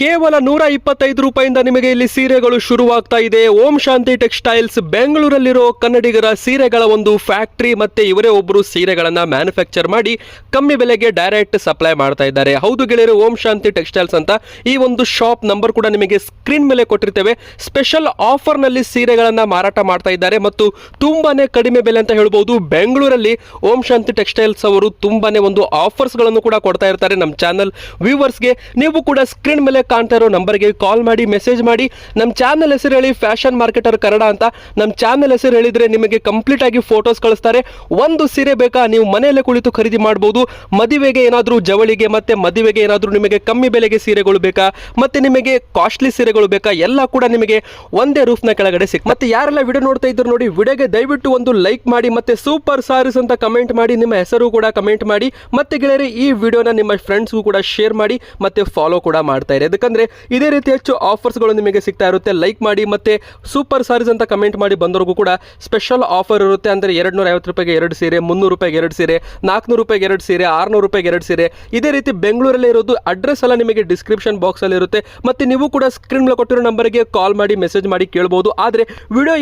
ಕೇವಲ 125 ರೂಪಾಯಿಂದ ನಿಮಗೆ ಇಲ್ಲಿ ಸೀರೆಗಳು ಶುರುವಾಗ್ತಾ ಇದೆ. ಓಂ ಶಾಂತಿ ಟೆಕ್ಸ್ಟೈಲ್ಸ್ ಬೆಂಗಳೂರಲ್ಲಿರೋ ಕನ್ನಡಿಗರ ಸೀರೆಗಳ ಒಂದು ಫ್ಯಾಕ್ಟರಿ, ಮತ್ತೆ ಇವರೇ ಒಬ್ಬರು ಸೀರೆಗಳನ್ನ ಮ್ಯಾನುಫ್ಯಾಕ್ಚರ್ ಮಾಡಿ ಕಮ್ಮಿ ಬೆಲೆಗೆ ಡೈರೆಕ್ಟ್ ಸಪ್ಲೈ ಮಾಡ್ತಾ ಇದ್ದಾರೆ. ಹೌದು ಗೆಳೆಯರು, ಓಂ ಶಾಂತಿ ಟೆಕ್ಸ್ಟೈಲ್ಸ್ ಅಂತ ಈ ಒಂದು ಶಾಪ್ ನಂಬರ್ ಕೂಡ ನಿಮಗೆ ಸ್ಕ್ರೀನ್ ಮೇಲೆ ಕೊಟ್ಟಿರ್ತೇವೆ. ಸ್ಪೆಷಲ್ ಆಫರ್ ನಲ್ಲಿ ಸೀರೆಗಳನ್ನ ಮಾರಾಟ ಮಾಡ್ತಾ ಇದ್ದಾರೆ ಮತ್ತು ತುಂಬಾನೇ ಕಡಿಮೆ ಬೆಲೆ ಅಂತ ಹೇಳ್ಬಹುದು. ಬೆಂಗಳೂರಲ್ಲಿ ಓಂ ಶಾಂತಿ ಟೆಕ್ಸ್ಟೈಲ್ಸ್ ಅವರು ತುಂಬಾನೇ ಒಂದು ಆಫರ್ಸ್ ಗಳನ್ನು ಕೂಡ ಕೊಡ್ತಾ ಇರ್ತಾರೆ ನಮ್ಮ ಚಾನಲ್ ವ್ಯೂವರ್ಸ್ಗೆ. ನೀವು ಕೂಡ ಸ್ಕ್ರೀನ್ ಮೇಲೆ ಕಾಣ್ತಾ ಇರೋ ನಂಬರ್ಗೆ ಕಾಲ್ ಮಾಡಿ, ಮೆಸೇಜ್ ಮಾಡಿ. ನಮ್ಮ ಚಾನಲ್ ಹೆಸರು ಹೇಳಿ ಫ್ಯಾಷನ್ ಮಾರ್ಕೆಟರ್ ಕನ್ನಡ ಅಂತ. ನಮ್ಮ ಚಾನಲ್ ಹೆಸರು ಹೇಳಿದ್ರೆ ನಿಮಗೆ ಕಂಪ್ಲೀಟ್ ಆಗಿ ಫೋಟೋಸ್ ಕಳಿಸ್ತಾರೆ. ಒಂದು ಸೀರೆ ಬೇಕಾ, ನೀವು ಮನೆಯಲ್ಲೇ ಕುಳಿತು ಖರೀದಿ ಮಾಡಬಹುದು. ಮದುವೆಗೆ ಏನಾದರೂ ಜವಳಿಗೆ ಮತ್ತೆ ಮದುವೆಗೆ ಏನಾದರೂ ನಿಮಗೆ ಕಮ್ಮಿ ಬೆಲೆಗೆ ಸೀರೆಗಳು ಬೇಕಾ, ಮತ್ತೆ ನಿಮಗೆ ಕಾಸ್ಟ್ಲಿ ಸೀರೆಗಳು ಬೇಕಾ, ಎಲ್ಲ ಕೂಡ ನಿಮಗೆ ಒಂದೇ ರೂಫ್ನ ಕೆಳಗಡೆ ಸಿಕ್. ಮತ್ತೆ ಯಾರೆಲ್ಲ ವಿಡಿಯೋ ನೋಡ್ತಾ ಇದ್ರು ನೋಡಿ, ವಿಡಿಯೋಗೆ ದಯವಿಟ್ಟು ಒಂದು ಲೈಕ್ ಮಾಡಿ, ಮತ್ತೆ ಸೂಪರ್ ಸಾರೀಸ್ ಅಂತ ಕಮೆಂಟ್ ಮಾಡಿ, ನಿಮ್ಮ ಹೆಸರು ಕೂಡ ಕಮೆಂಟ್ ಮಾಡಿ. ಮತ್ತೆ ಗೆಳೆಯರೆ, ಈ ವಿಡಿಯೋನ ನಿಮ್ಮ ಫ್ರೆಂಡ್ಸ್ಗೂ ಕೂಡ ಶೇರ್ ಮಾಡಿ ಮತ್ತೆ ಫಾಲೋ ಕೂಡ ಮಾಡ್ತಾ ಇರಿ. ಯಾಕಂದ್ರೆ ಇದೇ ರೀತಿ ಹೆಚ್ಚು ಆಫರ್ಸ್ಗಳು ನಿಮಗೆ ಸಿಗ್ತಾ ಇರುತ್ತೆ. ಲೈಕ್ ಮಾಡಿ ಮತ್ತೆ ಸೂಪರ್ ಸಾರೀಸ್ ಅಂತ ಕಮೆಂಟ್ ಮಾಡಿ ಬಂದವರಿಗೂ ಕೂಡ ಸ್ಪೆಷಲ್ ಆಫರ್ ಇರುತ್ತೆ. ಅಂದರೆ 250 ರೂಪಾಯಿಗೆ 2 ಸೀರೆ, 300 ರೂಪಾಯಿಗೆ 2 ಸೀರೆ, 400 ರೂಪಾಯಿಗೆ 2 ಸೀರೆ, 600 ರೂಪಾಯಿಗೆ 2 ಸೀರೆ. ಇದೇ ರೀತಿ ಬೆಂಗಳೂರಲ್ಲೇ ಇರೋದು. ಅಡ್ರೆಸ್ ಎಲ್ಲ ನಿಮಗೆ ಡಿಸ್ಕ್ರಿಪ್ಷನ್ ಬಾಕ್ಸ್ ಅಲ್ಲಿ ಇರುತ್ತೆ. ಮತ್ತೆ ನೀವು ಕೂಡ ಸ್ಕ್ರೀನ್ ಮೇಲೆ ಕೊಟ್ಟಿರೋ ನಂಬರ್ಗೆ ಕಾಲ್ ಮಾಡಿ, ಮೆಸೇಜ್ ಮಾಡಿ ಕೇಳಬಹುದು. ಆದರೆ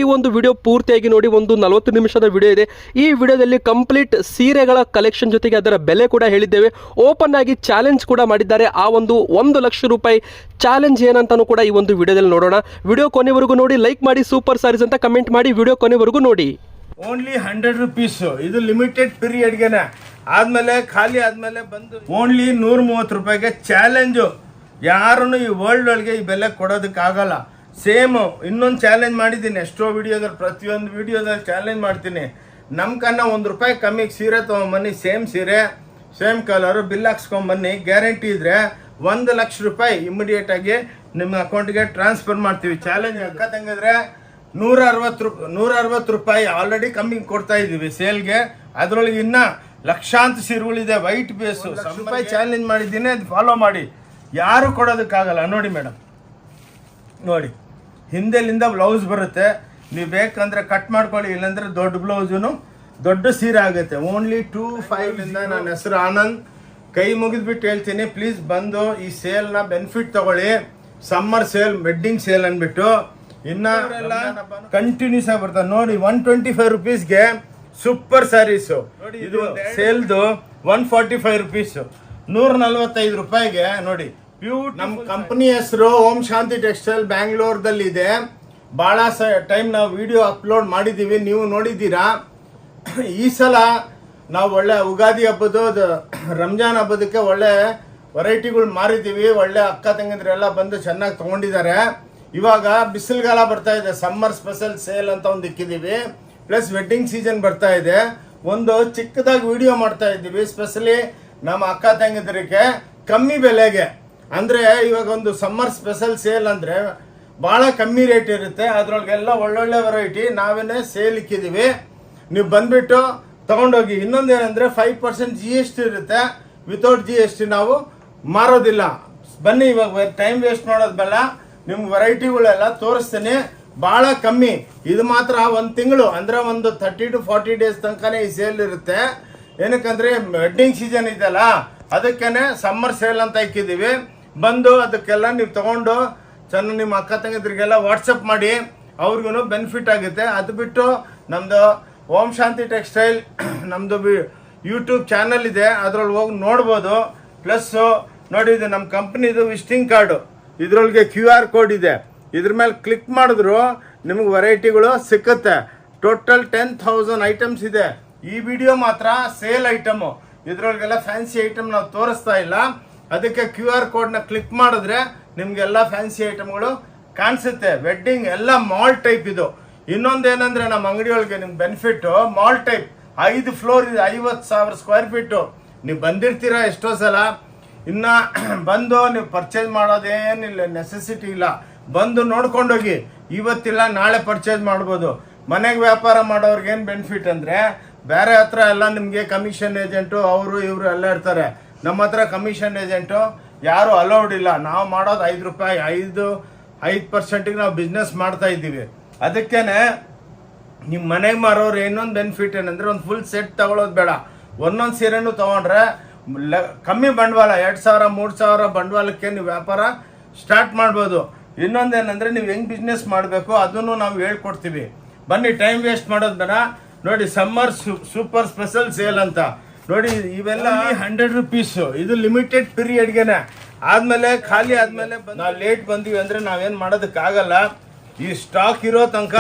ಈ ಒಂದು ವಿಡಿಯೋ ಪೂರ್ತಿಯಾಗಿ ನೋಡಿ. ಒಂದು 40 ನಿಮಿಷದ ವಿಡಿಯೋ ಇದೆ. ಈ ವಿಡಿಯೋದಲ್ಲಿ ಕಂಪ್ಲೀಟ್ ಸೀರೆಗಳ ಕಲೆಕ್ಷನ್ ಜೊತೆಗೆ ಅದರ ಬೆಲೆ ಕೂಡ ಹೇಳಿದ್ದೇವೆ. ಓಪನ್ ಆಗಿ ಚಾಲೆಂಜ್ ಕೂಡ ಮಾಡಿದ್ದಾರೆ. ಆ ಒಂದು 1 ಲಕ್ಷ ರೂಪಾಯಿ ಚಾಲೆಂಜ್ ಏನಂತಾನೂ ಕೂಡ ಈ ಒಂದು ವಿಡಿಯೋದಲ್ಲಿ ನೋಡೋಣ. ವಿಡಿಯೋ ಕೊನೆವರೆಗೂ ನೋಡಿ. ಲೈಕ್ ಮಾಡಿ, ಸೂಪರ್ ಸಾರೀಸ್ ಅಂತ ಕಮೆಂಟ್ ಮಾಡಿ. ವಿಡಿಯೋ ಕೊನೆವರೆಗೂ ನೋಡಿ. Only 100 rupees. ಇದು ಲಿಮಿಟೆಡ್ ಪೀರಿಯಡ್ಗೆನೆ, ಆದ್ಮೇಲೆ ಖಾಲಿ ಆದ್ಮೇಲೆ ಬಂದು ಓನ್ಲಿ 130 ರೂಪಾಯಿಗೆ ಚಾಲೆಂಜು. ಯಾರನ್ನು ಈ ವರ್ಲ್ಡ್ ಒಳಗೆ ಈ ಬೆಲೆ ಕೊಡೋದಕ್ಕಾಗಲ್ಲ. ಸೇಮ್ ಇನ್ನೊಂದು ಚಾಲೆಂಜ್ ಮಾಡಿದ್ದೀನಿ ಎಷ್ಟೋ ವಿಡಿಯೋದಲ್ಲಿ, ಪ್ರತಿಯೊಂದು ವಿಡಿಯೋದಲ್ಲಿ ಚಾಲೆಂಜ್ ಮಾಡ್ತೀನಿ. ನಮ್ಮ ಕನ್ನ 1 ರೂಪಾಯಿ ಕಮ್ಮಿಗೆ ಸೀರೆ ತೊಗೊಂಬನ್ನಿ, ಸೇಮ್ ಸೀರೆ ಸೇಮ್ ಕಲರು, ಬಿಲ್ ಹಾಕ್ಸ್ಕೊಂಬನ್ನಿ. ಗ್ಯಾರಂಟಿ ಇದ್ರೆ 1 ಲಕ್ಷ ರೂಪಾಯಿ ಇಮಿಡಿಯೇಟ್ ಆಗಿ ನಿಮ್ಮ ಅಕೌಂಟ್ಗೆ ಟ್ರಾನ್ಸ್ಫರ್ ಮಾಡ್ತೀವಿ. ಚಾಲೆಂಜ್ ಅಕ್ಕ ತಂಗಿದ್ರೆ 160 ರೂಪಾಯಿ ಆಲ್ರೆಡಿ ಕಮ್ಮಿ ಕೊಡ್ತಾ ಇದ್ದೀವಿ ಸೇಲ್ಗೆ. ಅದರೊಳಗೆ ಇನ್ನ ಲಕ್ಷಾಂತರ ಸೀರೆಗಳಿದೆ. ವೈಟ್ ಬೇಸು ರೂಪಾಯಿ ಚಾಲೆಂಜ್ ಮಾಡಿದ್ದೀನಿ, ಅದು ಫಾಲೋ ಮಾಡಿ. ಯಾರು ಕೊಡೋದಕ್ಕಾಗಲ್ಲ. ನೋಡಿ ಮೇಡಮ್, ನೋಡಿ ಹಿಂದೆಲಿಂದ ಬ್ಲೌಸ್ ಬರುತ್ತೆ. ನೀವು ಬೇಕಂದ್ರೆ ಕಟ್ ಮಾಡ್ಕೊಳ್ಳಿ, ಇಲ್ಲಾಂದ್ರೆ ದೊಡ್ಡ ಬ್ಲೌಸು ದೊಡ್ಡ ಸೀರೆ ಆಗುತ್ತೆ. ಓನ್ಲಿ 25 ನನ್ನ ಹೆಸರು ಆನಂದ್. ಕೈ ಮುಗಿದ್ಬಿಟ್ಟು ಹೇಳ್ತೀನಿ, ಪ್ಲೀಸ್ ಬಂದು ಈ ಸೇಲ್ನ ಬೆನಿಫಿಟ್ ತಗೊಳ್ಳಿ. ಸಮ್ಮರ್ ಸೇಲ್, ವೆಡ್ಡಿಂಗ್ ಸೇಲ್ ಅಂದ್ಬಿಟ್ಟು ಇನ್ನ ಕಂಟಿನ್ಯೂಸ್ ಆಗಿ ಬರ್ತಾರೆ. ನೋಡಿ 125 ರುಪೀಸ್ಗೆ ಸೂಪರ್ ಸ್ಯಾರೀಸು. ಇದು ಸೇಲ್ದು 145 ರುಪೀಸ್, 145 ರೂಪಾಯಿಗೆ ನೋಡಿ ಪ್ಯೂರ್. ನಮ್ಮ ಕಂಪನಿ ಹೆಸರು ಓಂ ಶಾಂತಿ ಟೆಕ್ಸ್ಟೈಲ್ ಬ್ಯಾಂಗ್ಳೂರ್ದಲ್ಲಿ ಇದೆ. ಭಾಳ ಟೈಮ್ ನಾವು ವಿಡಿಯೋ ಅಪ್ಲೋಡ್ ಮಾಡಿದ್ದೀವಿ, ನೀವು ನೋಡಿದ್ದೀರಾ. ಈ ಸಲ ನಾವು ಒಳ್ಳೆ ಉಗಾದಿ ಹಬ್ಬದ ರಂಜಾನ್ ಹಬ್ಬದಕ್ಕೆ ಒಳ್ಳೆ ವೆರೈಟಿಗಳು ಮಾರಿದ್ದೀವಿ. ಒಳ್ಳೆ ಅಕ್ಕ ತಂಗಿದ್ರೆಲ್ಲ ಬಂದು ಚೆನ್ನಾಗಿ ತೊಗೊಂಡಿದ್ದಾರೆ. ಇವಾಗ ಬಿಸಿಲುಗಾಲ ಬರ್ತಾ ಇದೆ, ಸಮ್ಮರ್ ಸ್ಪೆಷಲ್ ಸೇಲ್ ಅಂತ ಒಂದು ಇಕ್ಕಿದ್ದೀವಿ. ಪ್ಲಸ್ ವೆಡ್ಡಿಂಗ್ ಸೀಸನ್ ಬರ್ತಾ ಇದೆ. ಒಂದು ಚಿಕ್ಕದಾಗಿ ವಿಡಿಯೋ ಮಾಡ್ತಾ ಇದ್ದೀವಿ, ಸ್ಪೆಷಲಿ ನಮ್ಮ ಅಕ್ಕ ತಂಗಿದ್ರಿಗೆ ಕಮ್ಮಿ ಬೆಲೆಗೆ. ಅಂದರೆ ಇವಾಗ ಒಂದು ಸಮ್ಮರ್ ಸ್ಪೆಷಲ್ ಸೇಲ್ ಅಂದರೆ ಭಾಳ ಕಮ್ಮಿ ರೇಟ್ ಇರುತ್ತೆ. ಅದರೊಳಗೆಲ್ಲ ಒಳ್ಳೊಳ್ಳೆ ವೆರೈಟಿ ನಾವೇನೇ ಸೇಲ್ ಇಕ್ಕಿದ್ದೀವಿ. ನೀವು ಬಂದ್ಬಿಟ್ಟು ತಗೊಂಡೋಗಿ. ಇನ್ನೊಂದೇನೆಂದರೆ 5% GST ಇರುತ್ತೆ. ವಿತೌಟ್ GST ನಾವು ಮಾರೋದಿಲ್ಲ. ಬನ್ನಿ, ಇವಾಗ ಟೈಮ್ ವೇಸ್ಟ್ ಮಾಡೋದು ಬೇಡ, ನಿಮ್ಗೆ ವೆರೈಟಿಗಳೆಲ್ಲ ತೋರಿಸ್ತೀನಿ. ಭಾಳ ಕಮ್ಮಿ. ಇದು ಮಾತ್ರ 1 ತಿಂಗಳು ಅಂದರೆ ಒಂದು 30 to 40 ಡೇಸ್ ತನಕನೇ ಈ ಸೇಲ್ ಇರುತ್ತೆ. ಏನಕ್ಕಂದ್ರೆ ವೆಡ್ಡಿಂಗ್ ಸೀಸನ್ ಇದೆಯಲ್ಲ, ಅದಕ್ಕೇನೆ ಸಮ್ಮರ್ ಸೇಲ್ ಅಂತ ಇಕ್ಕಿದ್ದೀವಿ. ಬಂದು ಅದಕ್ಕೆಲ್ಲ ನೀವು ತಗೊಂಡು ಚೆನ್ನಾಗಿ ನಿಮ್ಮ ಅಕ್ಕ ತಂಗಿದ್ರಿಗೆಲ್ಲ ವಾಟ್ಸಪ್ ಮಾಡಿ, ಅವ್ರಿಗೂ ಬೆನಿಫಿಟ್ ಆಗುತ್ತೆ. ಅದು ಬಿಟ್ಟು ನಮ್ಮದು ಓಂ ಶಾಂತಿ ಟೆಕ್ಸ್ಟೈಲ್ ನಮ್ಮದು ಯೂಟ್ಯೂಬ್ ಚಾನಲ್ ಇದೆ, ಅದ್ರೊಳಗೆ ಹೋಗಿ ನೋಡ್ಬೋದು. ಪ್ಲಸ್ಸು ನೋಡಿ, ಇದು ನಮ್ಮ ಕಂಪ್ನಿದು ವಿಸಿಟಿಂಗ್ ಕಾರ್ಡು. ಇದರೊಳಗೆ QR ಕೋಡ್ ಇದೆ. ಇದ್ರ ಮೇಲೆ ಕ್ಲಿಕ್ ಮಾಡಿದ್ರು ನಿಮಗೆ ವೆರೈಟಿಗಳು ಸಿಕ್ಕುತ್ತೆ. ಟೋಟಲ್ 10,000 ಐಟಮ್ಸ್ ಇದೆ. ಈ ವಿಡಿಯೋ ಮಾತ್ರ ಸೇಲ್ ಐಟಮು. ಇದರೊಳಗೆಲ್ಲ ಫ್ಯಾನ್ಸಿ ಐಟಮ್ ನಾವು ತೋರಿಸ್ತಾ ಇಲ್ಲ. ಅದಕ್ಕೆ QR ಕೋಡ್ನ ಕ್ಲಿಕ್ ಮಾಡಿದ್ರೆ ನಿಮಗೆಲ್ಲ ಫ್ಯಾನ್ಸಿ ಐಟಮ್ಗಳು ಕಾಣಿಸುತ್ತೆ. ವೆಡ್ಡಿಂಗ್ ಎಲ್ಲ ಮಾಲ್ ಟೈಪ್ ಇದು. ಇನ್ನೊಂದೇನಂದ್ರೆ ನಮ್ಮ ಅಂಗಡಿಯೊಳಗೆ ನಿಮ್ಗೆ ಬೆನಿಫಿಟ್, ಮಾಲ್ ಟೈಪ್ 5 ಫ್ಲೋರ್ ಇದೆ, 50,000 ಸ್ಕ್ವೇರ್ ಫೀಟು. ನೀವು ಬಂದಿರ್ತೀರಾ ಎಷ್ಟೋ ಸಲ. ಇನ್ನ ಬಂದು ನೀವು ಪರ್ಚೇಸ್ ಮಾಡೋದೇನಿಲ್ಲ, ನೆಸೆಸಿಟಿ ಇಲ್ಲ. ಬಂದು ನೋಡ್ಕೊಂಡೋಗಿ, ಇವತ್ತಿಲ್ಲ ನಾಳೆ ಪರ್ಚೇಸ್ ಮಾಡ್ಬೋದು. ಮನೆಗೆ ವ್ಯಾಪಾರ ಮಾಡೋರ್ಗೆ ಏನು ಬೆನಿಫಿಟ್ ಅಂದರೆ, ಬೇರೆ ಹತ್ರ ಎಲ್ಲ ನಿಮಗೆ ಕಮಿಷನ್ ಏಜೆಂಟು ಅವರು ಇವರು ಎಲ್ಲ ಇರ್ತಾರೆ. ನಮ್ಮ ಹತ್ರ ಕಮಿಷನ್ ಏಜೆಂಟು ಯಾರು ಅಲೌಡ್ ಇಲ್ಲ. ನಾವು ಮಾಡೋದು 5 ರೂಪಾಯಿ, 5% ನಾವು ಬಿಸ್ನೆಸ್ ಮಾಡ್ತಾ ಇದ್ದೀವಿ. ಅದಕ್ಕೇನೆ ನಿಮ್ಮ ಮನೆಗೆ ಮಾರೋರು ಇನ್ನೊಂದು ಬೆನಿಫಿಟ್ ಏನಂದ್ರೆ, ಒಂದು ಫುಲ್ ಸೆಟ್ ತಗೊಳ್ಳೋದು ಬೇಡ. ಒಂದೊಂದು ಸೀರೆನೂ ತೊಗೊಂಡ್ರೆ ಕಮ್ಮಿ ಬಂಡವಾಳ, 2,000 3,000 ಬಂಡವಾಳಕ್ಕೆ ನೀವು ವ್ಯಾಪಾರ ಸ್ಟಾರ್ಟ್ ಮಾಡ್ಬೋದು. ಇನ್ನೊಂದೇನಂದ್ರೆ ನೀವು ಹೆಂಗ್ ಬಿಸ್ನೆಸ್ ಮಾಡಬೇಕು ಅದನ್ನು ನಾವು ಹೇಳ್ಕೊಡ್ತೀವಿ. ಬನ್ನಿ, ಟೈಮ್ ವೇಸ್ಟ್ ಮಾಡೋದು ಬೇಡ. ನೋಡಿ, ಸಮ್ಮರ್ ಸೂಪರ್ ಸ್ಪೆಷಲ್ ಸೇಲ್ ಅಂತ ನೋಡಿ, ಇವೆಲ್ಲ 100 rupees. ಇದು ಲಿಮಿಟೆಡ್ ಪೀರಿಯಡ್ಗೆನೆ, ಆದ್ಮೇಲೆ ಖಾಲಿ ಆದ್ಮೇಲೆ ನಾವು ಲೇಟ್ ಬಂದಿವಿ ಅಂದ್ರೆ ನಾವೇನ್ ಮಾಡೋದಕ್ಕಾಗಲ್ಲ. ಈ ಸ್ಟಾಕ್ ಇರೋ ತನಕ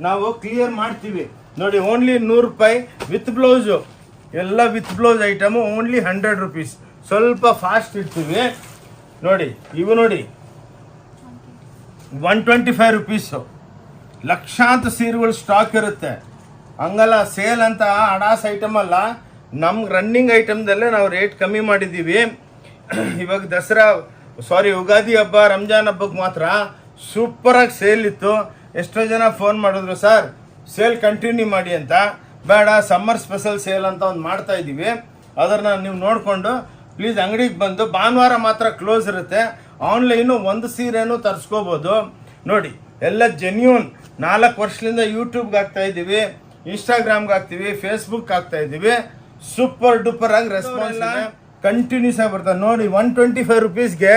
ನಾವು ಕ್ಲಿಯರ್ ಮಾಡ್ತೀವಿ. ನೋಡಿ, ಓನ್ಲಿ 100 ರೂಪಾಯಿ ವಿತ್ ಬ್ಲೌಸು, ಎಲ್ಲ with blouse item only 100 rupees. ಸ್ವಲ್ಪ ಫಾಸ್ಟ್ ಇಡ್ತೀವಿ. ನೋಡಿ, ಇವು ನೋಡಿ 125 rupees. ಲಕ್ಷಾಂತರ ಸೀರೆಗಳು ಸ್ಟಾಕ್ ಇರುತ್ತೆ. ಹಂಗಲ್ಲ, ಸೇಲ್ ಅಂತ ಅಡಾಸ್ ಐಟಮ್ ಅಲ್ಲ, ನಮ್ಗೆ ರನ್ನಿಂಗ್ ಐಟಮ್ದಲ್ಲೇ ನಾವು ರೇಟ್ ಕಮ್ಮಿ ಮಾಡಿದ್ದೀವಿ. ಇವಾಗ ಯುಗಾದಿ ಹಬ್ಬ, ರಂಜಾನ್ ಹಬ್ಬಕ್ಕೆ ಮಾತ್ರ ಸೂಪರಾಗಿ ಸೇಲ್ ಇತ್ತು. ಎಷ್ಟೋ ಜನ ಫೋನ್ ಮಾಡಿದ್ರು, ಸರ್ ಸೇಲ್ ಕಂಟಿನ್ಯೂ ಮಾಡಿ ಅಂತ. ಬೇಡ, ಸಮ್ಮರ್ ಸ್ಪೆಷಲ್ ಸೇಲ್ ಅಂತ ಒಂದು ಮಾಡ್ತಾ ಇದ್ದೀವಿ. ಅದನ್ನು ನೀವು ನೋಡಿಕೊಂಡು ಪ್ಲೀಸ್ ಅಂಗಡಿಗೆ ಬಂದು, ಭಾನುವಾರ ಮಾತ್ರ ಕ್ಲೋಸ್ ಇರುತ್ತೆ. ಆನ್ಲೈನು ಒಂದು ಸೀರೆನೂ ತರಿಸ್ಕೋಬೋದು. ನೋಡಿ, ಎಲ್ಲ ಜೆನ್ಯೂನ್. 4 ವರ್ಷದಿಂದ ಯೂಟ್ಯೂಬ್ಗೆ ಹಾಕ್ತಾ ಇದ್ದೀವಿ, ಇನ್ಸ್ಟಾಗ್ರಾಮ್ಗೆ ಹಾಕ್ತೀವಿ, ಫೇಸ್ಬುಕ್ ಹಾಕ್ತಾ ಇದ್ದೀವಿ. ಸೂಪರ್ ಡೂಪರ್ ಆಗಿ ರೆಸ್ಪಾನ್ಸ್ ಕಂಟಿನ್ಯೂಸ್ ಆಗಿ ಬರ್ತದೆ. ನೋಡಿ, 125 rupeesಗೆ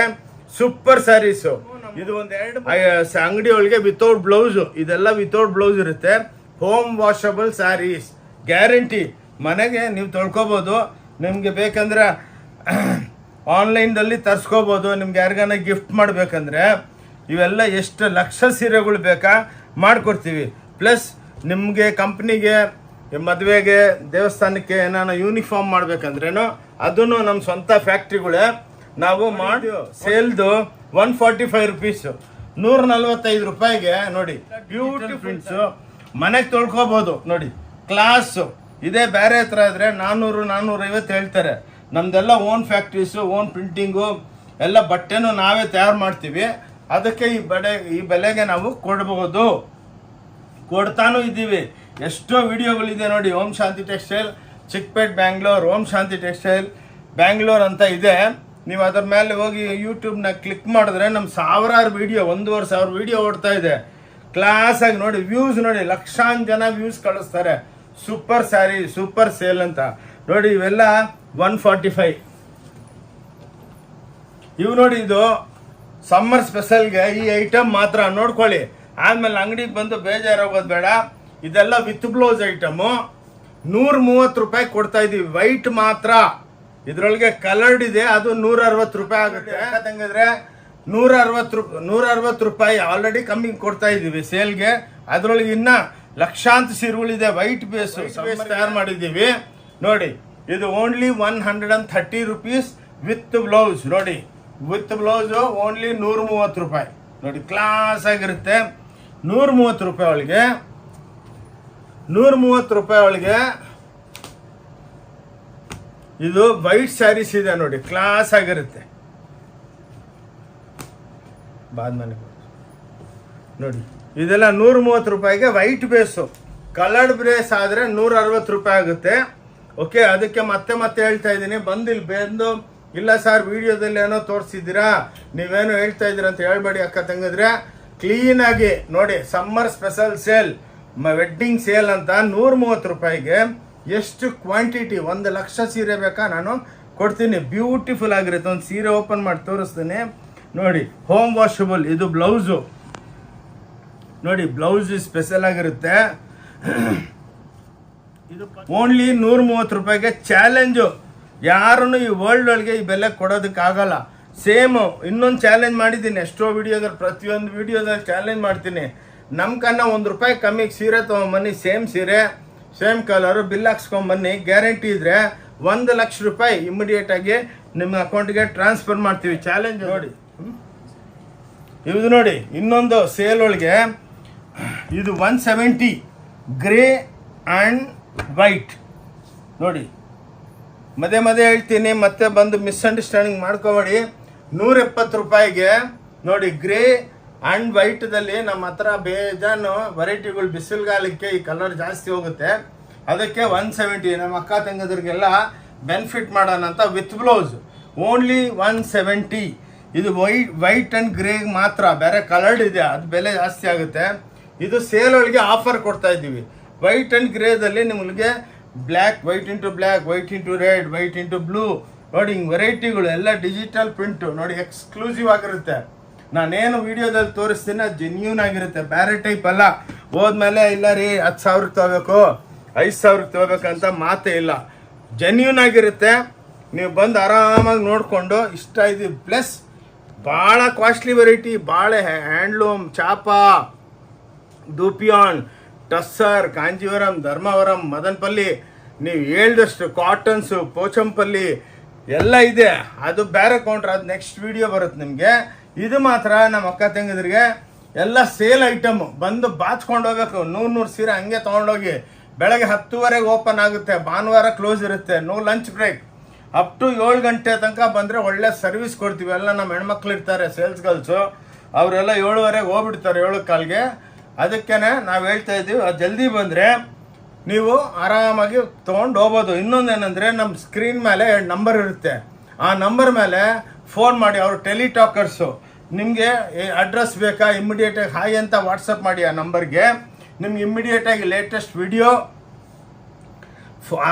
ಸೂಪರ್ ಸ್ಯಾರೀಸು. ಇದು ಒಂದು 2 ಅಂಗಡಿ ಒಳಗೆ ವಿತೌಟ್ ಬ್ಲೌಸು, ಇದೆಲ್ಲ ವಿತೌಟ್ ಬ್ಲೌಸ್ ಇರುತ್ತೆ. Home washable sarees guarantee. ಮನೆಗೆ ನೀವು ತೊಳ್ಕೊಬೋದು. ನಿಮಗೆ ಬೇಕಂದ್ರೆ ಆನ್ಲೈನ್ದಲ್ಲಿ ತರಿಸ್ಕೋಬೋದು. ನಿಮ್ಗೆ ಯಾರಿಗಾನ ಗಿಫ್ಟ್ ಮಾಡಬೇಕಂದ್ರೆ ಇವೆಲ್ಲ ಎಷ್ಟು ಲಕ್ಷ ಸೀರೆಗಳು ಬೇಕಾ ಮಾಡಿಕೊಡ್ತೀವಿ. ಪ್ಲಸ್ ನಿಮಗೆ ಕಂಪ್ನಿಗೆ, ಮದುವೆಗೆ, ದೇವಸ್ಥಾನಕ್ಕೆ ಏನಾನ ಯೂನಿಫಾರ್ಮ್ ಮಾಡ್ಬೇಕಂದ್ರೇನು ಅದನ್ನು ನಮ್ಮ ಸ್ವಂತ ಫ್ಯಾಕ್ಟ್ರಿಗಳೇ ನಾವು ಮಾಡಿ. ಸೇಲ್ದು 145 rupees, 145 ರೂಪಾಯಿಗೆ ನೋಡಿ ಬ್ಯೂಟಿಫುಲ್ ಪ್ರಿಂಟ್ಸು. ಮನೆಗೆ ತೊಳ್ಕೊಬೋದು. ನೋಡಿ, ಕ್ಲಾಸು. ಇದೇ ಬೇರೆ ಹತ್ರ ಇದ್ರೆ 400-450 ಹೇಳ್ತಾರೆ. ನಮ್ದೆಲ್ಲ ಓನ್ ಫ್ಯಾಕ್ಟ್ರೀಸು, ಓನ್ ಪ್ರಿಂಟಿಂಗು, ಎಲ್ಲ ಬಟ್ಟೆನೂ ನಾವೇ ತಯಾರು ಮಾಡ್ತೀವಿ. ಅದಕ್ಕೆ ಈ ಬೆಲೆಗೆ ನಾವು ಕೊಡ್ಬೋದು, ಕೊಡ್ತಾನೂ ಇದ್ದೀವಿ. ಎಷ್ಟೋ ವಿಡಿಯೋಗಳಿದೆ ನೋಡಿ. ಓಂ ಶಾಂತಿ ಟೆಕ್ಸ್ಟೈಲ್ ಚಿಕ್ಕಪೇಟ್ ಬ್ಯಾಂಗ್ಳೂರ್, ಓಂ ಶಾಂತಿ ಟೆಕ್ಸ್ಟೈಲ್ ಬ್ಯಾಂಗ್ಳೂರ್ ಅಂತ ಇದೆ. ನೀವು ಅದ್ರ ಮೇಲೆ ಹೋಗಿ ಯೂಟ್ಯೂಬ್ನ ಕ್ಲಿಕ್ ಮಾಡಿದ್ರೆ ನಮ್ಮ 1000 ವಿಡಿಯೋ, 1500 ವಿಡಿಯೋ ಓಡ್ತಾ ಇದೆ. ಕ್ಲಾಸಾಗಿ ನೋಡಿ, ವ್ಯೂಸ್ ನೋಡಿ, ಲಕ್ಷಾಂತರ ಜನ ವ್ಯೂಸ್ ಕಳಿಸ್ತಾರೆ. ಸೂಪರ್ ಸ್ಯಾರಿ, ಸೂಪರ್ ಸೇಲ್ ಅಂತ ನೋಡಿ. ಇವೆಲ್ಲ 145. ಇವು ನೋಡಿ, ಇದು ಸಮ್ಮರ್ ಸ್ಪೆಷಲ್ಗೆ ಈ ಐಟಮ್ ಮಾತ್ರ ನೋಡ್ಕೊಳ್ಳಿ. ಆದ್ಮೇಲೆ ಅಂಗಡಿಗೆ ಬಂದು ಬೇಜಾರಾಗೋದು ಬೇಡ. ಇದೆಲ್ಲ ವಿತ್ ಬ್ಲೌಸ್ ಐಟಮು. 130 ರೂಪಾಯಿ ಕೊಡ್ತಾ ಇದೀವಿ. ವೈಟ್ ಮಾತ್ರ. ಇದ್ರೊಳಗೆ ಕಲರ್ಡ್ ಇದೆ, ಅದು 160 ರೂಪಾಯಿ ಆಗುತ್ತೆ. ಯಾಕಂತಂದ್ರೆ 160 ರೂಪಾಯಿ ಆಲ್ರೆಡಿ ಕಮ್ಮಿ ಕೊಡ್ತಾ ಇದೀವಿ ಸೇಲ್ಗೆ. ಅದ್ರೊಳಗೆ ಇನ್ನ ಲಕ್ಷಾಂತರ ಸೀರೆಗಳಿದೆ. ವೈಟ್ ಬೇಸ್ ತಯಾರು ಮಾಡಿದ್ದೀವಿ. ನೋಡಿ, ಇದು ಓನ್ಲಿ 130 rupees ವಿತ್ ಬ್ಲೌಸ್. ನೋಡಿ, ವಿತ್ ಬ್ಲೌಸ್ ಓನ್ಲಿ 130 ರೂಪಾಯಿ. ನೋಡಿ, ಕ್ಲಾಸ್ ಆಗಿರುತ್ತೆ. 130 ರೂಪಾಯಿ ಒಳಗೆ 130 ರೂಪಾಯಿ ಒಳಗೆ ಇದು ವೈಟ್ ಸ್ಯಾರೀಸ್ ಇದೆ. ನೋಡಿ, ಕ್ಲಾಸ್ ಆಗಿರುತ್ತೆ. ಬಾದ್ಮೇಲೆ ನೋಡಿ, ಇದೆಲ್ಲ 130 ರೂಪಾಯಿಗೆ ವೈಟ್ ಬೇಸು. ಕಲರ್ಡ್ ಬ್ರೇಸ್ ಆದರೆ 160 ರೂಪಾಯಿ ಆಗುತ್ತೆ. ಓಕೆ, ಅದಕ್ಕೆ ಮತ್ತೆ ಹೇಳ್ತಾ ಇದ್ದೀನಿ, ಬಂದಿಲ್ಲಿ ಬಂದು ಇಲ್ಲ ಸರ್ ವಿಡಿಯೋದಲ್ಲಿ ಏನೋ ತೋರಿಸಿದ್ದೀರಾ, ನೀವೇನೋ ಹೇಳ್ತಾ ಇದ್ದೀರಾ ಅಂತ ಹೇಳ್ಬೇಡಿ ಅಕ್ಕ ತಂಗಿದ್ರೆ. ಕ್ಲೀನಾಗಿ ನೋಡಿ, summer special sale, wedding sale ಅಂತ 130 ರೂಪಾಯಿಗೆ ಎಷ್ಟು ಕ್ವಾಂಟಿಟಿ, 1 ಲಕ್ಷ ಸೀರೆ ಬೇಕಾ ನಾನು ಕೊಡ್ತೀನಿ. ಬ್ಯೂಟಿಫುಲ್ ಆಗಿರುತ್ತೆ. ಒಂದು ಸೀರೆ ಓಪನ್ ಮಾಡಿ ತೋರಿಸ್ತೀನಿ ನೋಡಿ. Home washable. ಇದು ಬ್ಲೌಸು ನೋಡಿ, ಬ್ಲೌಸ್ ಸ್ಪೆಷಲ್ ಆಗಿರುತ್ತೆ. ಇದು ಓನ್ಲಿ 130 ರೂಪಾಯಿಗೆ ಚಾಲೆಂಜು. ಯಾರನ್ನು ಈ ವರ್ಲ್ಡ್ ಒಳಗೆ ಈ ಬೆಲೆ ಕೊಡೋದಕ್ಕಾಗಲ್ಲ. ಸೇಮು ಇನ್ನೊಂದು ಚಾಲೆಂಜ್ ಮಾಡಿದ್ದೀನಿ ಎಷ್ಟೋ ವಿಡಿಯೋದಲ್ಲಿ, ಪ್ರತಿಯೊಂದು ವಿಡಿಯೋದಲ್ಲಿ ಚಾಲೆಂಜ್ ಮಾಡ್ತೀನಿ. ನಮ್ಮ ಕನ್ನ 1 ರೂಪಾಯಿ ಕಮ್ಮಿಗೆ ಸೀರೆ ತೊಗೊಂಬನ್ನಿ, ಸೇಮ್ ಸೀರೆ ಸೇಮ್ ಕಲರು, ಬಿಲ್ ಹಾಕ್ಸ್ಕೊಂಬನ್ನಿ. ಗ್ಯಾರಂಟಿ ಇದ್ರೆ 1 ಲಕ್ಷ ರೂಪಾಯಿ ಇಮಿಡಿಯೇಟ್ ಆಗಿ ನಿಮ್ಮ ಅಕೌಂಟ್ಗೆ ಟ್ರಾನ್ಸ್ಫರ್ ಮಾಡ್ತೀವಿ. ಚಾಲೆಂಜ್ ನೋಡಿ. ಇದು ನೋಡಿ, ಇನ್ನೊಂದು ಸೇಲ್ ಒಳಗೆ ಇದು 170 ಗ್ರೇ ಆ್ಯಂಡ್ ವೈಟ್. ನೋಡಿ, ಮಧ್ಯೆ ಹೇಳ್ತೀನಿ, ಮತ್ತೆ ಬಂದು ಮಿಸ್ಅಂಡರ್ಸ್ಟ್ಯಾಂಡಿಂಗ್ ಮಾಡ್ಕೋಬೇಡಿ. 170 ರೂಪಾಯಿಗೆ ನೋಡಿ, ಗ್ರೇ ಆ್ಯಂಡ್ ವೈಟ್ದಲ್ಲಿ ನಮ್ಮ ಹತ್ರ ಬೇಜಾನು ವೆರೈಟಿಗಳು. ಬಿಸಿಲುಗಾಲಕ್ಕೆ ಈ ಕಲರ್ ಜಾಸ್ತಿ ಹೋಗುತ್ತೆ, ಅದಕ್ಕೆ 170. ನಮ್ಮ ಅಕ್ಕ ತಂಗದ್ರಿಗೆಲ್ಲ ಬೆನಿಫಿಟ್ ಮಾಡೋಣ ಅಂತ ವಿತ್ ಬ್ಲೌಸ್ ಓನ್ಲಿ 170. ಇದು ವೈಟ್ ಆ್ಯಂಡ್ ಗ್ರೇ ಮಾತ್ರ, ಬೇರೆ ಕಲರ್ಡ್ ಇದೆ, ಅದು ಬೆಲೆ ಜಾಸ್ತಿ ಆಗುತ್ತೆ. ಇದು ಸೇಲ್ ಒಳಗೆ ಆಫರ್ ಕೊಡ್ತಾ ಇದ್ದೀವಿ. ವೈಟ್ ಆ್ಯಂಡ್ ಗ್ರೇದಲ್ಲಿ ನಿಮಗೆ black, white into black, white into red, white into blue ನೋಡಿ, ಹಿಂಗೆ ವೆರೈಟಿಗಳು ಎಲ್ಲ ಡಿಜಿಟಲ್ ಪ್ರಿಂಟು ನೋಡಿ, ಎಕ್ಸ್ಕ್ಲೂಸಿವ್ ಆಗಿರುತ್ತೆ. ನಾನೇನು ವಿಡಿಯೋದಲ್ಲಿ ತೋರಿಸ್ತೀನಿ ಅದು ಜೆನ್ಯೂನ್ ಆಗಿರುತ್ತೆ, ಬೇರೆ ಟೈಪ್ ಅಲ್ಲ. ಹೋದ್ಮೇಲೆ ಇಲ್ಲ ರೀ 10,000 ತಗೋಬೇಕು 5,000 ತಗೋಬೇಕಂತ ಮಾತೇ ಇಲ್ಲ, ಜೆನ್ಯೂನ್ ಆಗಿರುತ್ತೆ. ನೀವು ಬಂದು ಆರಾಮಾಗಿ ನೋಡಿಕೊಂಡು ಇಷ್ಟ ಇದೆ. ಪ್ಲಸ್ ಭಾಳ ಕಾಸ್ಟ್ಲಿ ವೆರೈಟಿ, ಬಾಳೆ, ಹ್ಯಾಂಡ್ಲೂಮ್, ಚಾಪಾ, ದೂಪಿಯಾನ್, ಟಸ್ಸರ್, ಕಾಂಜೀವರಂ, ಧರ್ಮವರಂ, ಮದನಪಲ್ಲಿ, ನೀವು ಹೇಳ್ದಷ್ಟು ಕಾಟನ್ಸು, ಪೋಚಂಪಲ್ಲಿ ಎಲ್ಲ ಇದೆ. ಅದು ಬೇರೆ ಕೌಂಟ್ರ್, ಅದು ನೆಕ್ಸ್ಟ್ ವಿಡಿಯೋ ಬರುತ್ತೆ ನಿಮಗೆ. ಇದು ಮಾತ್ರ ನಮ್ಮ ಅಕ್ಕ ತಂಗಿದ್ರಿಗೆ ಎಲ್ಲ ಸೇಲ್ ಐಟಮು. ಬಂದು ಬಾಚ್ಕೊಂಡು ಹೋಗ್ಬೇಕು. 100 ಸೀರೆ ಹಂಗೆ ತೊಗೊಂಡೋಗಿ. ಬೆಳಗ್ಗೆ 10:30 ಓಪನ್ ಆಗುತ್ತೆ, ಭಾನುವಾರ ಕ್ಲೋಸ್ ಇರುತ್ತೆ, no lunch break. Up to 7 ಗಂಟೆ ತನಕ ಬಂದರೆ ಒಳ್ಳೆ ಸರ್ವಿಸ್ ಕೊಡ್ತೀವಿ. ಎಲ್ಲ ನಮ್ಮ ಹೆಣ್ಮಕ್ಳು ಇರ್ತಾರೆ ಸೇಲ್ಸ್ ಗರ್ಲ್ಸು, ಅವರೆಲ್ಲ 7:30 ಹೋಗ್ಬಿಡ್ತಾರೆ 7 ಕಾಲ್ಗೆ. ಅದಕ್ಕೆ ನಾವು ಹೇಳ್ತಾ ಇದ್ದೀವಿ, ಅದು ಜಲ್ದಿ ಬಂದರೆ ನೀವು ಆರಾಮಾಗಿ ತೊಗೊಂಡು ಹೋಗ್ಬೋದು. ಇನ್ನೊಂದೇನೆಂದರೆ ನಮ್ಮ ಸ್ಕ್ರೀನ್ ಮೇಲೆ 2 ನಂಬರ್ ಇರುತ್ತೆ. ಆ ನಂಬರ್ ಮೇಲೆ ಫೋನ್ ಮಾಡಿ, ಅವರು ಟೆಲಿಟಾಕರ್ಸು. ನಿಮಗೆ ಅಡ್ರೆಸ್ ಬೇಕಾ, ಇಮ್ಮಿಡಿಯೇಟಾಗಿ ಹಾಯ್ ಅಂತ ವಾಟ್ಸಪ್ ಮಾಡಿ ಆ ನಂಬರ್ಗೆ. ನಿಮ್ಗೆ ಇಮ್ಮಿಡಿಯೇಟಾಗಿ ಲೇಟೆಸ್ಟ್ ವಿಡಿಯೋ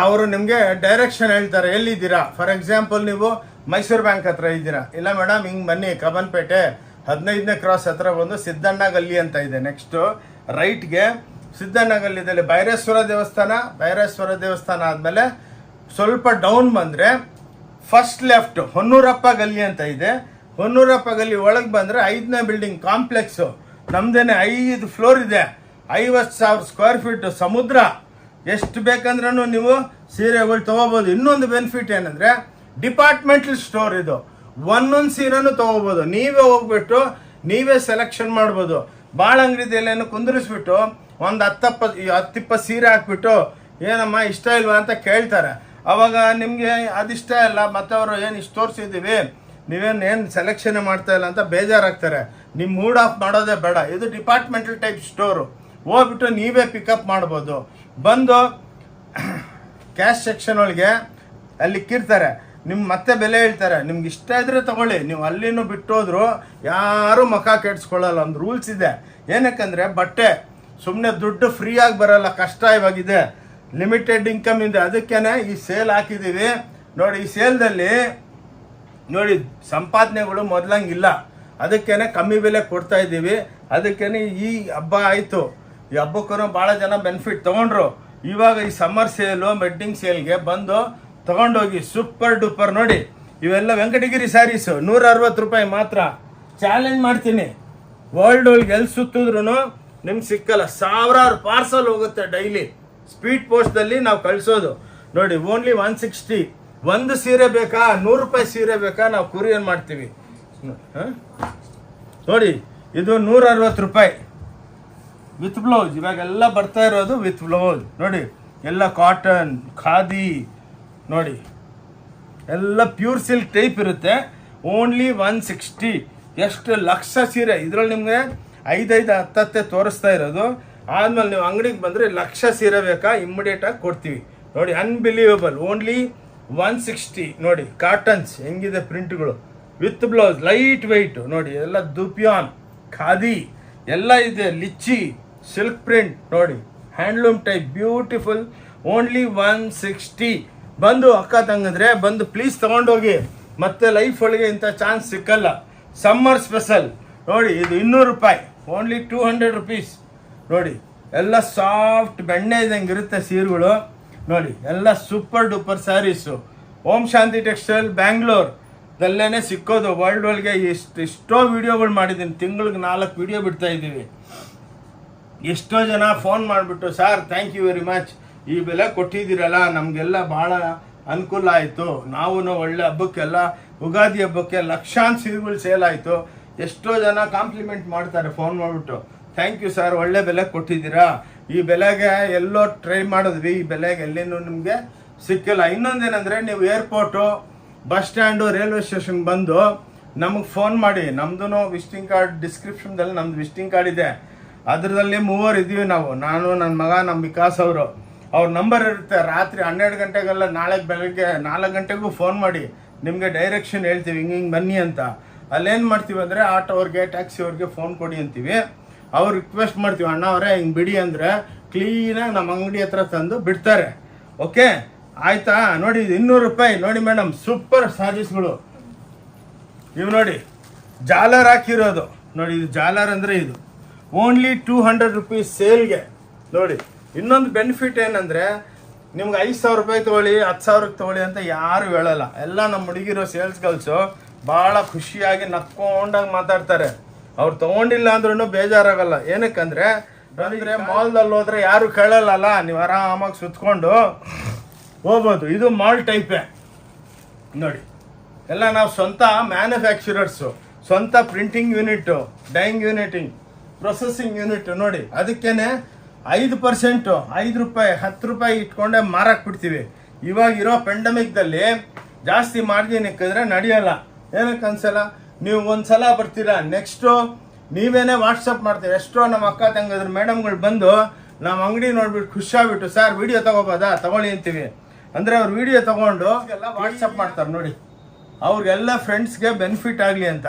ಅವರು ನಿಮಗೆ ಡೈರೆಕ್ಷನ್ ಹೇಳ್ತಾರೆ, ಎಲ್ಲಿದ್ದೀರಾ. ಫಾರ್ ಎಕ್ಸಾಂಪಲ್ ನೀವು ಮೈಸೂರು ಬ್ಯಾಂಕ್ ಹತ್ರ ಇದ್ದೀರಾ, ಇಲ್ಲ ಮೇಡಮ್ ಹಿಂಗೆ ಬನ್ನಿ ಕಬ್ಬನ್ಪೇಟೆ 15ನೇ ಕ್ರಾಸ್ ಹತ್ರ ಬಂದು ಸಿದ್ದಣ್ಣ ಗಲ್ಲಿ ಅಂತ ಇದೆ. ನೆಕ್ಸ್ಟು ರೈಟ್ಗೆ ಸಿದ್ದಣ್ಣ ಗಲ್ಲಿದಲ್ಲಿ ಭೈರೇಶ್ವರ ದೇವಸ್ಥಾನ ಆದಮೇಲೆ ಸ್ವಲ್ಪ ಡೌನ್ ಬಂದರೆ ಫಸ್ಟ್ ಲೆಫ್ಟ್ ಹೊನ್ನೂರಪ್ಪ ಗಲ್ಲಿ ಅಂತ ಇದೆ. ಹೊನ್ನೂರಪ್ಪ ಗಲ್ಲಿ ಒಳಗೆ ಬಂದರೆ 5ನೇ ಬಿಲ್ಡಿಂಗ್ ಕಾಂಪ್ಲೆಕ್ಸು ನಮ್ದೇನೆ. 5 ಫ್ಲೋರ್ ಇದೆ, 50,000 ಸ್ಕ್ವೇರ್ ಫೀಟ್ ಸಮುದ್ರ. ಎಷ್ಟು ಬೇಕಂದ್ರೂ ನೀವು ಸೀರೆಗಳು ತೊಗೋಬೋದು. ಇನ್ನೊಂದು ಬೆನಿಫಿಟ್ ಏನಂದರೆ ಡಿಪಾರ್ಟ್ಮೆಂಟಲ್ ಸ್ಟೋರ್ ಇದು. ಒಂದೊಂದು ಸೀರೆನೂ ತೊಗೋಬೋದು. ನೀವೇ ಹೋಗ್ಬಿಟ್ಟು ನೀವೇ ಸೆಲೆಕ್ಷನ್ ಮಾಡ್ಬೋದು. ಭಾಳ ಅಂಗಡಿದಲ್ಲೇನು ಕುಂದಿರಿಸ್ಬಿಟ್ಟು ಒಂದು 10-20 ಸೀರೆ ಹಾಕ್ಬಿಟ್ಟು ಏನಮ್ಮ ಇಷ್ಟ ಇಲ್ವಾ ಅಂತ ಕೇಳ್ತಾರೆ. ಅವಾಗ ನಿಮಗೆ ಅದಿಷ್ಟ ಇಲ್ಲ, ಮತ್ತು ಅವರು ಏನು ಇಷ್ಟು ತೋರಿಸಿದ್ದೀವಿ ನೀವೇನು ಸೆಲೆಕ್ಷನ್ ಮಾಡ್ತಾ ಇಲ್ಲ ಅಂತ ಬೇಜಾರಾಗ್ತಾರೆ. ನಿಮ್ಮ ಮೂಡ್ ಆಫ್ ಮಾಡೋದೇ ಬೇಡ. ಇದು ಡಿಪಾರ್ಟ್ಮೆಂಟಲ್ ಟೈಪ್ ಸ್ಟೋರು. ಹೋಗ್ಬಿಟ್ಟು ನೀವೇ ಪಿಕಪ್ ಮಾಡ್ಬೋದು. ಬಂದು ಕ್ಯಾಶ್ ಸೆಕ್ಷನ್ ಒಳಗೆ ಅಲ್ಲಿ ಕಿರ್ತಾರೆ, ನಿಮ್ಮ ಮತ್ತೆ ಬೆಲೆ ಹೇಳ್ತಾರೆ. ನಿಮ್ಗೆ ಇಷ್ಟ ಇದ್ರೆ ತಗೊಳ್ಳಿ, ನೀವು ಅಲ್ಲಿನೂ ಬಿಟ್ಟೋದ್ರು ಯಾರೂ ಮುಖ ಕೆಡ್ಸ್ಕೊಳ್ಳಲ್ಲ. ಒಂದು ರೂಲ್ಸ್ ಇದೆ. ಏನಕ್ಕಂದರೆ ಬಟ್ಟೆ ಸುಮ್ಮನೆ ದುಡ್ಡು ಫ್ರೀಯಾಗಿ ಬರಲ್ಲ, ಕಷ್ಟ ಇವಾಗಿದೆ, ಲಿಮಿಟೆಡ್ ಇನ್ಕಮ್ ಇದೆ. ಅದಕ್ಕೇ ಈ ಸೇಲ್ ಹಾಕಿದ್ದೀವಿ ನೋಡಿ. ಈ ಸೇಲ್ದಲ್ಲಿ ನೋಡಿ ಸಂಪಾದನೆಗಳು ಮೊದಲಂಗಿಲ್ಲ, ಅದಕ್ಕೇ ಕಮ್ಮಿ ಬೆಲೆ ಕೊಡ್ತಾ ಇದ್ದೀವಿ. ಅದಕ್ಕೇ ಈ ಹಬ್ಬ ಆಯಿತು, ಈ ಹಬ್ಬಕ್ಕೂ ಭಾಳ ಜನ ಬೆನಿಫಿಟ್ ತೊಗೊಂಡ್ರು. ಇವಾಗ ಈ ಸಮ್ಮರ್ ಸೇಲು, ವೆಡ್ಡಿಂಗ್ ಸೇಲ್ಗೆ ಬಂದು ತೊಗೊಂಡೋಗಿ. ಸೂಪರ್ ಡೂಪರ್ ನೋಡಿ. ಇವೆಲ್ಲ ವೆಂಕಟಗಿರಿ ಸ್ಯಾರೀಸು 160 ರೂಪಾಯಿ ಮಾತ್ರ. ಚಾಲೆಂಜ್ ಮಾಡ್ತೀನಿ, ವರ್ಲ್ಡ್ ಒಳಗೆ ಎಲ್ಲಿ ಸುತ್ತಿದ್ರು ನಿಮ್ಗೆ ಸಿಕ್ಕಲ್ಲ. 1000 ಪಾರ್ಸಲ್ ಹೋಗುತ್ತೆ ಡೈಲಿ. ಸ್ಪೀಡ್ ಪೋಸ್ಟ್ದಲ್ಲಿ ನಾವು ಕಳಿಸೋದು ನೋಡಿ. ಓನ್ಲಿ 160. ಒಂದು ಸೀರೆ ಬೇಕಾ, 100 ರೂಪಾಯಿ ಸೀರೆ ಬೇಕಾ, ನಾವು ಕುರಿಯರ್ ಮಾಡ್ತೀವಿ ನೋಡಿ. ಇದು 160 ರೂಪಾಯಿ ವಿತ್ ಬ್ಲೌಸ್. ಇವಾಗೆಲ್ಲ ಬರ್ತಾ ಇರೋದು ವಿತ್ ಬ್ಲೌಸ್ ನೋಡಿ. ಎಲ್ಲ ಕಾಟನ್, ಖಾದಿ ನೋಡಿ, ಎಲ್ಲ ಪ್ಯೂರ್ ಸಿಲ್ಕ್ ಟೈಪ್ ಇರುತ್ತೆ. ಓನ್ಲಿ 160. ಎಷ್ಟು ಲಕ್ಷ ಸೀರೆ ಇದರಲ್ಲಿ ನಿಮಗೆ 5-10 ತೋರಿಸ್ತಾ ಇರೋದು. ಆದ್ಮೇಲೆ ನೀವು ಅಂಗಡಿಗೆ ಬಂದರೆ ಲಕ್ಷ ಸೀರೆ ಬೇಕಾ, ಇಮ್ಮಿಡಿಯೇಟಾಗಿ ಕೊಡ್ತೀವಿ ನೋಡಿ. ಅನ್ಬಿಲೀವಬಲ್. ಓನ್ಲಿ 160 ನೋಡಿ. ಕಾಟನ್ಸ್ ಹೆಂಗಿದೆ ಪ್ರಿಂಟ್ಗಳು ವಿತ್ ಬ್ಲೌಸ್, ಲೈಟ್ ವೆಯ್ಟ್ ನೋಡಿ. ಎಲ್ಲ ದೂಪಿಯಾನ್, ಖಾದಿ ಎಲ್ಲ ಇದೆ. ಲಿಚ್ಚಿ, ಸಿಲ್ಕ್ ಪ್ರಿಂಟ್ ನೋಡಿ, ಹ್ಯಾಂಡ್ಲೂಮ್ ಟೈಪ್ ಬ್ಯೂಟಿಫುಲ್. ಓನ್ಲಿ 160. ಬಂದು ಅಕ್ಕ ತಂಗಿದ್ರೆ ಬಂದು ಪ್ಲೀಸ್ ತೊಗೊಂಡೋಗಿ. ಮತ್ತೆ ಲೈಫ್ ಒಳಗೆ ಇಂಥ ಚಾನ್ಸ್ ಸಿಕ್ಕಲ್ಲ. ಸಮ್ಮರ್ ಸ್ಪೆಷಲ್ ನೋಡಿ. ಇದು 200 ರೂಪಾಯಿ. ಓನ್ಲಿ 200 ರುಪೀಸ್ ನೋಡಿ. ಎಲ್ಲ ಸಾಫ್ಟ್ ಬೆಣ್ಣೆ ಇದ್ದಂಗೆ ಇರುತ್ತೆ ಸೀರೆಗಳು ನೋಡಿ. ಎಲ್ಲ ಸೂಪರ್ ಡೂಪರ್ ಸ್ಯಾರೀಸು. ಓಂ ಶಾಂತಿ ಟೆಕ್ಸ್ಟೈಲ್ ಬ್ಯಾಂಗ್ಳೂರ್ ದಲ್ಲೇ ಸಿಕ್ಕೋದು. ವರ್ಲ್ಡ್ ಒಳಗೆ ಎಷ್ಟೋ ವಿಡಿಯೋಗಳು ಮಾಡಿದ್ದೀನಿ. ತಿಂಗಳಿಗೆ 4 ವಿಡಿಯೋ ಬಿಡ್ತಾ ಇದ್ದೀವಿ. ಎಷ್ಟೋ ಜನ ಫೋನ್ ಮಾಡಿಬಿಟ್ಟು sir thank you very much, ಈ ಬೆಲೆ ಕೊಟ್ಟಿದ್ದೀರಲ್ಲ ನಮಗೆಲ್ಲ ಭಾಳ ಅನುಕೂಲ ಆಯಿತು. ನಾವು ಒಳ್ಳೆ ಹಬ್ಬಕ್ಕೆಲ್ಲ ಯುಗಾದಿ ಹಬ್ಬಕ್ಕೆ ಲಕ್ಷಾಂತರ ಸೀರೆಗಳು ಸೇಲ್ ಆಯಿತು. ಎಷ್ಟೋ ಜನ ಕಾಂಪ್ಲಿಮೆಂಟ್ ಮಾಡ್ತಾರೆ ಫೋನ್ ಮಾಡಿಬಿಟ್ಟು, ಥ್ಯಾಂಕ್ ಯು ಸರ್ ಒಳ್ಳೆ ಬೆಲೆ ಕೊಟ್ಟಿದ್ದೀರಾ, ಈ ಬೆಲೆಗೆ ಎಲ್ಲೋ ಟ್ರೈ ಮಾಡಿದ್ವಿ, ಈ ಬೆಲೆಗೆ ಎಲ್ಲಿನೂ ನಿಮಗೆ ಸಿಕ್ಕಿಲ್ಲ. ಇನ್ನೊಂದೇನೆಂದರೆ ನೀವು airport, bus stand, railway station ಬಂದು ನಮಗೆ ಫೋನ್ ಮಾಡಿ. ನಮ್ಮದು ವಿಸಿಟಿಂಗ್ ಕಾರ್ಡ್ ಡಿಸ್ಕ್ರಿಪ್ಷನ್ದಲ್ಲಿ ನಮ್ಮದು ವಿಸಿಟಿಂಗ್ ಕಾರ್ಡ್ ಇದೆ. ಅದರಲ್ಲಿ 3 ಇದ್ದೀವಿ ನಾವು, ನಾನು, ನನ್ನ ಮಗ, ನಮ್ಮ ವಿಕಾಸ್ ಅವರು. ಅವ್ರ ನಂಬರ್ ಇರುತ್ತೆ. ರಾತ್ರಿ 12 ಗಂಟೆಗೆಲ್ಲ ನಾಳೆ ಬೆಳಗ್ಗೆ 4 ಗಂಟೆಗೂ ಫೋನ್ ಮಾಡಿ ನಿಮಗೆ ಡೈರೆಕ್ಷನ್ ಹೇಳ್ತೀವಿ, ಹಿಂಗೆ ಬನ್ನಿ ಅಂತ. ಅಲ್ಲೇನು ಮಾಡ್ತೀವಿ ಅಂದರೆ ಆಟೋ ಅವ್ರಿಗೆ, ಟ್ಯಾಕ್ಸಿ ಅವ್ರಿಗೆ ಫೋನ್ ಕೊಡಿ ಅಂತೀವಿ. ಅವ್ರು ರಿಕ್ವೆಸ್ಟ್ ಮಾಡ್ತೀವಿ, ಅಣ್ಣ ಅವರೇ ಹಿಂಗೆ ಬಿಡಿ ಅಂದರೆ ಕ್ಲೀನಾಗಿ ನಮ್ಮ ಅಂಗಡಿ ಹತ್ರ ತಂದು ಬಿಡ್ತಾರೆ. ಓಕೆ ಆಯಿತಾ. ನೋಡಿ 200 ರೂಪಾಯಿ ನೋಡಿ ಮೇಡಮ್, ಸೂಪರ್ ಸ್ಯಾರೀಸ್ಗಳು ಇವು ನೋಡಿ. ಜಾಲರ್ ಹಾಕಿರೋದು ನೋಡಿ, ಇದು ಜಾಲರ್ ಅಂದರೆ ಇದು ಓನ್ಲಿ 200 ರುಪೀಸ್ ಸೇಲ್ಗೆ. ನೋಡಿ ಇನ್ನೊಂದು ಬೆನಿಫಿಟ್ ಏನಂದರೆ ನಿಮ್ಗೆ 5,000 ರೂಪಾಯಿ ತೊಗೊಳ್ಳಿ 10,000ಕ್ಕೆ ತೊಗೊಳ್ಳಿ ಅಂತ ಯಾರು ಹೇಳಲ್ಲ. ಎಲ್ಲ ನಮ್ಮ ಹುಡುಗಿರೋ ಸೇಲ್ಸ್ ಗರ್ಲ್ಸು ಭಾಳ ಖುಷಿಯಾಗಿ ನಕ್ಕೊಂಡಾಗಿ ಮಾತಾಡ್ತಾರೆ. ಅವ್ರು ತೊಗೊಂಡಿಲ್ಲ ಅಂದ್ರೂ ಬೇಜಾರಾಗಲ್ಲ. ಏನಕ್ಕಂದರೆ ಅಂದರೆ ಮಾಲ್ದಲ್ಲಿ ಹೋದ್ರೆ ಯಾರು ಕೇಳಲ್ಲಲ್ಲ, ನೀವು ಆರಾಮಾಗಿ ಸುತ್ಕೊಂಡು ಹೋಗ್ಬೋದು. ಇದು ಮಾಲ್ ಟೈಪೇ ನೋಡಿ. ಎಲ್ಲ ನಾವು ಸ್ವಂತ ಮ್ಯಾನುಫ್ಯಾಕ್ಚರರ್ಸು, ಸ್ವಂತ ಪ್ರಿಂಟಿಂಗ್ ಯೂನಿಟ್ಟು, ಡೈಯಿಂಗ್ ಯೂನಿಟಿಂಗ್, ಪ್ರೊಸೆಸಿಂಗ್ ಯೂನಿಟ್. ನೋಡಿ ಅದಕ್ಕೇನೆ 5% 5 ರೂಪಾಯಿ 10 ರೂಪಾಯಿ ಇಟ್ಕೊಂಡೆ ಮಾರಕ್ಕೆ ಬಿಡ್ತೀವಿ. ಇವಾಗಿರೋ ಪೆಂಡಮಿಕ್ದಲ್ಲಿ ಜಾಸ್ತಿ ಮಾರ್ಜಿನ್ ಇಕ್ಕಿದ್ರೆ ನಡೆಯಲ್ಲ. ಏನಕ್ಕೆ ಅನ್ಸಲ್ಲ, ನೀವು ಒಂದ್ಸಲ ಬರ್ತೀರಾ, ನೆಕ್ಸ್ಟು ನೀವೇನೇ ವಾಟ್ಸಪ್ ಮಾಡ್ತೀವಿ. ಎಷ್ಟೋ ನಮ್ಮ ಅಕ್ಕ ತಂಗಿದ್ರು ಮೇಡಮ್ಗಳು ಬಂದು ನಮ್ಮ ಅಂಗಡಿ ನೋಡ್ಬಿಟ್ಟು ಖುಷಿಯಾಗ್ಬಿಟ್ಟು ಸರ್ ವಿಡಿಯೋ ತೊಗೋಬೋದಾ, ತೊಗೊಳ್ಳಿ ಅಂತೀವಿ. ಅಂದರೆ ಅವ್ರು ವಿಡಿಯೋ ತೊಗೊಂಡು ಎಲ್ಲ ವಾಟ್ಸಪ್ ಮಾಡ್ತಾರೆ. ನೋಡಿ ಅವ್ರಿಗೆಲ್ಲ ಫ್ರೆಂಡ್ಸ್ಗೆ ಬೆನಿಫಿಟ್ ಆಗಲಿ ಅಂತ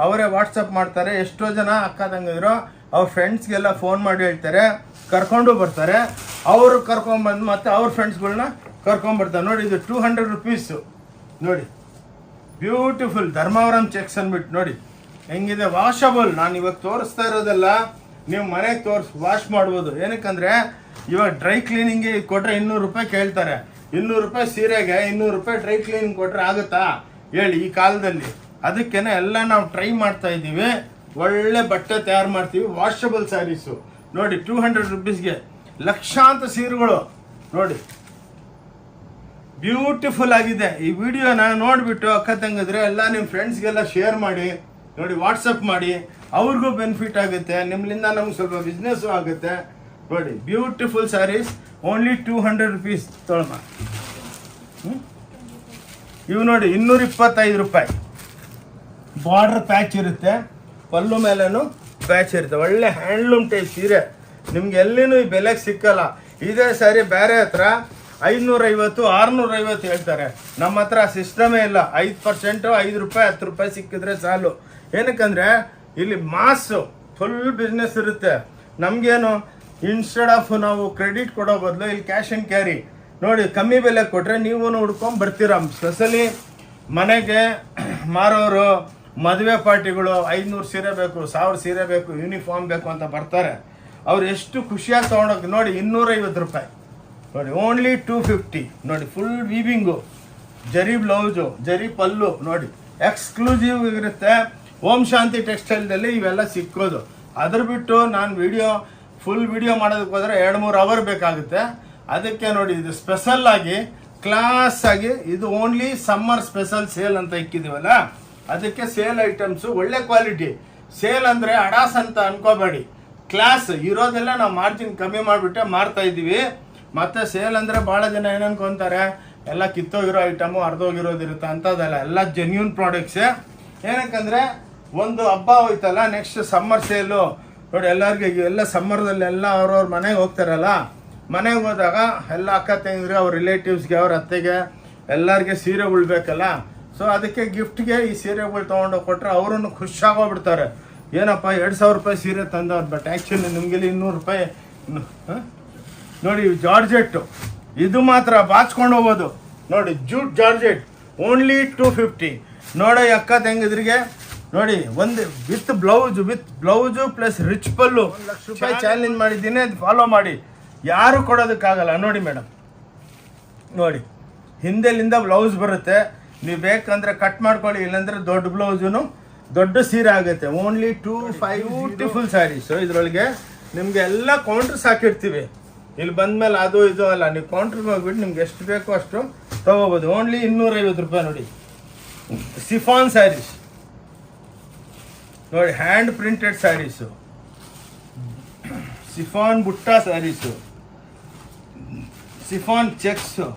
ಅವರೇ ವಾಟ್ಸಪ್ ಮಾಡ್ತಾರೆ. ಎಷ್ಟೋ ಜನ ಅಕ್ಕ ತಂಗಿದ್ರು ಅವ್ರ ಫ್ರೆಂಡ್ಸ್ಗೆಲ್ಲ ಫೋನ್ ಮಾಡಿ ಹೇಳ್ತಾರೆ, ಕರ್ಕೊಂಡು ಬರ್ತಾರೆ. ಅವರು ಕರ್ಕೊಂಡ್ಬಂದು ಮತ್ತೆ ಅವ್ರ ಫ್ರೆಂಡ್ಸ್ಗಳನ್ನ ಕರ್ಕೊಂಡ್ಬರ್ತಾರೆ. ನೋಡಿ ಇದು 200 ರುಪೀಸು. ನೋಡಿ ಬ್ಯೂಟಿಫುಲ್ ಧರ್ಮವರಂ ಚೆಕ್ಸ್ ಅಂದ್ಬಿಟ್ಟು ನೋಡಿ ಹೆಂಗಿದೆ. ವಾಷಬಲ್. ನಾನು ಇವಾಗ ತೋರಿಸ್ತಾ ಇರೋದೆಲ್ಲ ನೀವು ಮನೆಗೆ ವಾಶ್ ಮಾಡ್ಬೋದು. ಏನಕ್ಕಂದರೆ ಇವಾಗ ಡ್ರೈ ಕ್ಲೀನಿಂಗ್ಗೆ ಕೊಟ್ಟರೆ 200 ರೂಪಾಯಿ ಕೇಳ್ತಾರೆ. 200 ರೂಪಾಯಿ ಸೀರೆಗೆ 200 ರೂಪಾಯಿ ಡ್ರೈ ಕ್ಲೀನಿಂಗ್ ಕೊಟ್ಟರೆ ಆಗುತ್ತಾ ಹೇಳಿ ಈ ಕಾಲದಲ್ಲಿ? ಅದಕ್ಕೇನೆ ಎಲ್ಲ ನಾವು ಟ್ರೈ ಮಾಡ್ತಾ ಇದ್ದೀವಿ. ಒಳ್ಳೆ ಬಟ್ಟೆ ತಯಾರು ಮಾಡ್ತೀವಿ. ವಾಷಬಲ್ ಸ್ಯಾರೀಸು ನೋಡಿ 200 ರುಪೀಸ್ಗೆ ಲಕ್ಷಾಂತರ ಸೀರೆಗಳು ನೋಡಿ ಬ್ಯೂಟಿಫುಲ್ ಆಗಿದೆ. ಈ ವಿಡಿಯೋನ ನೋಡಿಬಿಟ್ಟು ಅಕ್ಕ ತಂಗಿದ್ರೆ ಎಲ್ಲ ನಿಮ್ಮ ಫ್ರೆಂಡ್ಸ್ಗೆಲ್ಲ ಶೇರ್ ಮಾಡಿ. ನೋಡಿ ವಾಟ್ಸಪ್ ಮಾಡಿ, ಅವ್ರಿಗೂ ಬೆನಿಫಿಟ್ ಆಗುತ್ತೆ, ನಿಮ್ಮಿಂದ ನಮ್ಗೆ ಸ್ವಲ್ಪ ಬಿಸ್ನೆಸ್ಸು ಆಗುತ್ತೆ. ನೋಡಿ ಬ್ಯೂಟಿಫುಲ್ ಸ್ಯಾರೀಸ್ ಓನ್ಲಿ 200 ರುಪೀಸ್ ತೊಗೊಳ್ಮ. ಇವು ನೋಡಿ 225 ರೂಪಾಯಿ. ಬಾರ್ಡರ್ ಪ್ಯಾಚ್ ಇರುತ್ತೆ, ಪಲ್ಲು ಮೇಲೇನು ಪ್ಯಾಚ್ ಇರುತ್ತೆ. ಒಳ್ಳೆ ಹ್ಯಾಂಡ್ಲೂಮ್ ಟೈಪ್ ಸೀರೆ. ನಿಮ್ಗೆ ಎಲ್ಲಿನೂ ಈ ಬೆಲೆಗೆ ಸಿಕ್ಕಲ್ಲ. ಇದೇ ಸ್ಯಾರಿ ಬೇರೆ ಹತ್ರ 550 650 ಹೇಳ್ತಾರೆ. ನಮ್ಮ ಹತ್ರ ಸಿಸ್ಟಮೇ ಇಲ್ಲ. 5% 5 ರೂಪಾಯಿ 10 ರೂಪಾಯಿ ಸಿಕ್ಕಿದ್ರೆ ಸಾಲು. ಏನಕ್ಕಂದರೆ ಇಲ್ಲಿ ಮಾಸು ಫುಲ್ ಬಿಸ್ನೆಸ್ ಇರುತ್ತೆ. ನಮಗೇನು ಇನ್ಸ್ಟೆಡ್ ಆಫ್ ನಾವು ಕ್ರೆಡಿಟ್ ಕೊಡೋ ಬದಲು ಇಲ್ಲಿ ಕ್ಯಾಶ್ ಆ್ಯಂಡ್ ಕ್ಯಾರಿ. ನೋಡಿ ಕಮ್ಮಿ ಬೆಲೆ ಕೊಟ್ಟರೆ ನೀವು ಹುಡ್ಕೊಂಡು ಬರ್ತೀರ. ಸ್ಪೆಷಲಿ ಮನೆಗೆ ಮಾರೋರು, ಮದುವೆ ಪಾರ್ಟಿಗಳು 500 ಸೀರೆ ಬೇಕು, 1000 ಸೀರೆ ಬೇಕು, ಯೂನಿಫಾರ್ಮ್ ಬೇಕು ಅಂತ ಬರ್ತಾರೆ. ಅವ್ರು ಎಷ್ಟು ಖುಷಿಯಾಗಿ ತೊಗೊಂಡೋಗಿ. ನೋಡಿ 250 ರೂಪಾಯಿ. ನೋಡಿ ಓನ್ಲಿ 250. ನೋಡಿ ಫುಲ್ ವೀವಿಂಗು, ಜರಿ ಬ್ಲೌಸು, ಜರಿ ಪಲ್ಲು. ನೋಡಿ ಎಕ್ಸ್ಕ್ಲೂಸಿವ್ ಇರುತ್ತೆ. ಓಂ ಶಾಂತಿ ಟೆಕ್ಸ್ಟೈಲ್ದಲ್ಲಿ ಇವೆಲ್ಲ ಸಿಕ್ಕೋದು. ಅದ್ರ ಬಿಟ್ಟು ನಾನು ಫುಲ್ ವಿಡಿಯೋ ಮಾಡೋದಕ್ಕೆ ಹೋದರೆ 2-3 ಅವರ್ ಬೇಕಾಗುತ್ತೆ. ಅದಕ್ಕೆ ನೋಡಿ ಇದು ಸ್ಪೆಷಲ್ ಆಗಿ ಕ್ಲಾಸ್ ಆಗಿ ಇದು ಓನ್ಲಿ ಸಮ್ಮರ್ ಸ್ಪೆಷಲ್ ಸೇಲ್ ಅಂತ ಇಕ್ಕಿದ್ದೀವಲ್ಲ, ಅದಕ್ಕೆ ಸೇಲ್ ಐಟಮ್ಸು ಒಳ್ಳೆ ಕ್ವಾಲಿಟಿ. ಸೇಲ್ ಅಂದರೆ ಅಡಾಸ್ ಅಂತ ಅನ್ಕೋಬೇಡಿ, ಕ್ಲಾಸ್ ಇರೋದೆಲ್ಲ ನಾವು ಮಾರ್ಜಿನ್ ಕಮ್ಮಿ ಮಾಡಿಬಿಟ್ಟೆ ಮಾರ್ತಾ ಇದ್ದೀವಿ. ಮತ್ತು ಸೇಲ್ ಅಂದರೆ ಭಾಳ ಜನ ಏನು ಅನ್ಕೊತಾರೆ, ಎಲ್ಲ ಕಿತ್ತೋಗಿರೋ ಐಟಮು ಅರ್ಧೋಗಿರೋದಿರುತ್ತೆ ಅಂಥದ್ದಲ್ಲ. ಎಲ್ಲ ಜೆನ್ಯೂನ್ ಪ್ರಾಡಕ್ಟ್ಸೇ. ಏನಕ್ಕಂದರೆ ಒಂದು ಹಬ್ಬ ಹೋಯ್ತಲ್ಲ, ನೆಕ್ಸ್ಟ್ ಸಮ್ಮರ್ ಸೇಲು ನೋಡಿ. ಎಲ್ಲರಿಗೆ ಎಲ್ಲ ಸಮ್ಮರ್ದಲ್ಲಿ ಎಲ್ಲ ಅವ್ರವ್ರ ಮನೆಗೆ ಹೋಗ್ತಾರಲ್ಲ, ಮನೆಗೆ ಹೋದಾಗ ಎಲ್ಲ ಅಕ್ಕ ತಂಗಿದ್ರೆ ಅವ್ರ ರಿಲೇಟಿವ್ಸ್ಗೆ, ಅವ್ರ ಅತ್ತೆಗೆ ಎಲ್ಲರಿಗೆ ಸೀರೆ ಉಳ್ಬೇಕಲ್ಲ. ಸೊ ಅದಕ್ಕೆ ಗಿಫ್ಟ್ಗೆ ಈ ಸೀರೆಗಳು ತೊಗೊಂಡೋಗಿ ಕೊಟ್ಟರೆ ಅವರನ್ನು ಖುಷಿಯಾಗೋಗ್ಬಿಡ್ತಾರೆ. ಏನಪ್ಪ 2,000 ರೂಪಾಯಿ ಸೀರೆ ತಂದವ್ರು, ಬಟ್ ಆ್ಯಕ್ಚುಲಿ ನಿಮಗೆ 200 ರೂಪಾಯಿ. ನೋಡಿ ಜಾರ್ಜೆಟ್ಟು ಇದು ಮಾತ್ರ ಬಾಚ್ಕೊಂಡು ಹೋಗೋದು. ನೋಡಿ ಜೂಟ್ ಜಾರ್ಜೆಟ್ ಓನ್ಲಿ 250. ನೋಡಿ ಅಕ್ಕ ತಂಗಿದ್ರಿಗೆ ನೋಡಿ ಒಂದು ವಿತ್ ಬ್ಲೌಸು ಪ್ಲಸ್ ರಿಚ್ ಪಲ್ಲು. 1 ಲಕ್ಷ ರೂಪಾಯಿ ಚಾಲೆಂಜ್ ಮಾಡಿದ್ದೀನಿ, ಅದು ಫಾಲೋ ಮಾಡಿ. ಯಾರು ಕೊಡೋದಕ್ಕಾಗಲ್ಲ. ನೋಡಿ ಮೇಡಮ್, ನೋಡಿ ಹಿಂದೆಲಿಂದ ಬ್ಲೌಸ್ ಬರುತ್ತೆ. ನೀವು ಬೇಕಂದ್ರೆ ಕಟ್ ಮಾಡ್ಕೊಳ್ಳಿ, ಇಲ್ಲಾಂದ್ರೆ ದೊಡ್ಡ ಬ್ಲೌಸು ದೊಡ್ಡ ಸೀರೆ ಆಗುತ್ತೆ. Only 25 beautiful sarees. ಇದರೊಳಗೆ ನಿಮಗೆ ಎಲ್ಲ ಕೌಂಟ್ರ್ಸ್ ಹಾಕಿರ್ತೀವಿ. ಇಲ್ಲಿ ಬಂದಮೇಲೆ ಅದು ಇದು ಅಲ್ಲ, ನೀವು ಕೌಂಟ್ರಿಗೆ ಹೋಗ್ಬಿಟ್ಟು ನಿಮ್ಗೆ ಎಷ್ಟು ಬೇಕೋ ಅಷ್ಟು ತೊಗೋಬೋದು. ಓನ್ಲಿ 250 ರೂಪಾಯಿ. ನೋಡಿ ಸಿಫಾನ್ ಸ್ಯಾರೀಸ್ ನೋಡಿ, ಹ್ಯಾಂಡ್ ಪ್ರಿಂಟೆಡ್ ಸ್ಯಾರೀಸು, ಸಿಫಾನ್ ಬುಟ್ಟ ಸ್ಯಾರೀಸು, ಸಿಫಾನ್ ಚೆಕ್ಸು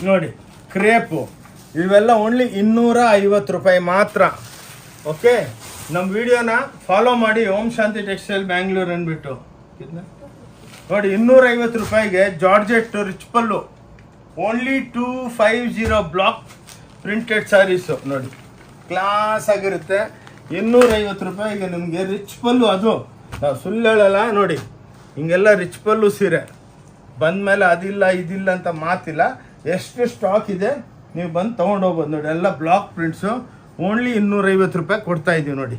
ನೋಡಿ, ಕ್ರೇಪು. ಇವೆಲ್ಲ ಓನ್ಲಿ 250 ರೂಪಾಯಿ ಮಾತ್ರ. ಓಕೆ, ನಮ್ಮ ವಿಡಿಯೋನ ಫಾಲೋ ಮಾಡಿ. ಓಂ ಶಾಂತಿ ಟೆಕ್ಸ್ಟೈಲ್ ಬ್ಯಾಂಗ್ಳೂರ್ ಅಂದ್ಬಿಟ್ಟು ನೋಡಿ 250 ರೂಪಾಯಿಗೆ ಜಾರ್ಜೆಟ್ ರಿಚ್ ಪಲ್ಲು. ಓನ್ಲಿ 250 ಬ್ಲಾಕ್ ಪ್ರಿಂಟೆಡ್ ಸ್ಯಾರೀಸು ನೋಡಿ, ಕ್ಲಾಸ್ ಆಗಿರುತ್ತೆ. 250 ರೂಪಾಯಿಗೆ ನಿಮಗೆ ರಿಚ್ ಪಲ್ಲು. ಅದು ನಾವು ಸುಳ್ಳು ಹೇಳಲ್ಲ. ನೋಡಿ ಹಿಂಗೆಲ್ಲ ರಿಚ್ ಪಲ್ಲು ಸೀರೆ ಬಂದಮೇಲೆ ಅದಿಲ್ಲ ಇದಿಲ್ಲ ಅಂತ ಮಾತಿಲ್ಲ. ಎಷ್ಟು ಸ್ಟಾಕ್ ಇದೆ ನೀವು ಬಂದು ತೊಗೊಂಡು ಹೋಗ್ಬೋದು. ನೋಡಿ ಎಲ್ಲ ಬ್ಲಾಕ್ ಪ್ರಿಂಟ್ಸು ಓನ್ಲಿ 250 ರೂಪಾಯಿ ಕೊಡ್ತಾ ಇದ್ದೀವಿ ನೋಡಿ.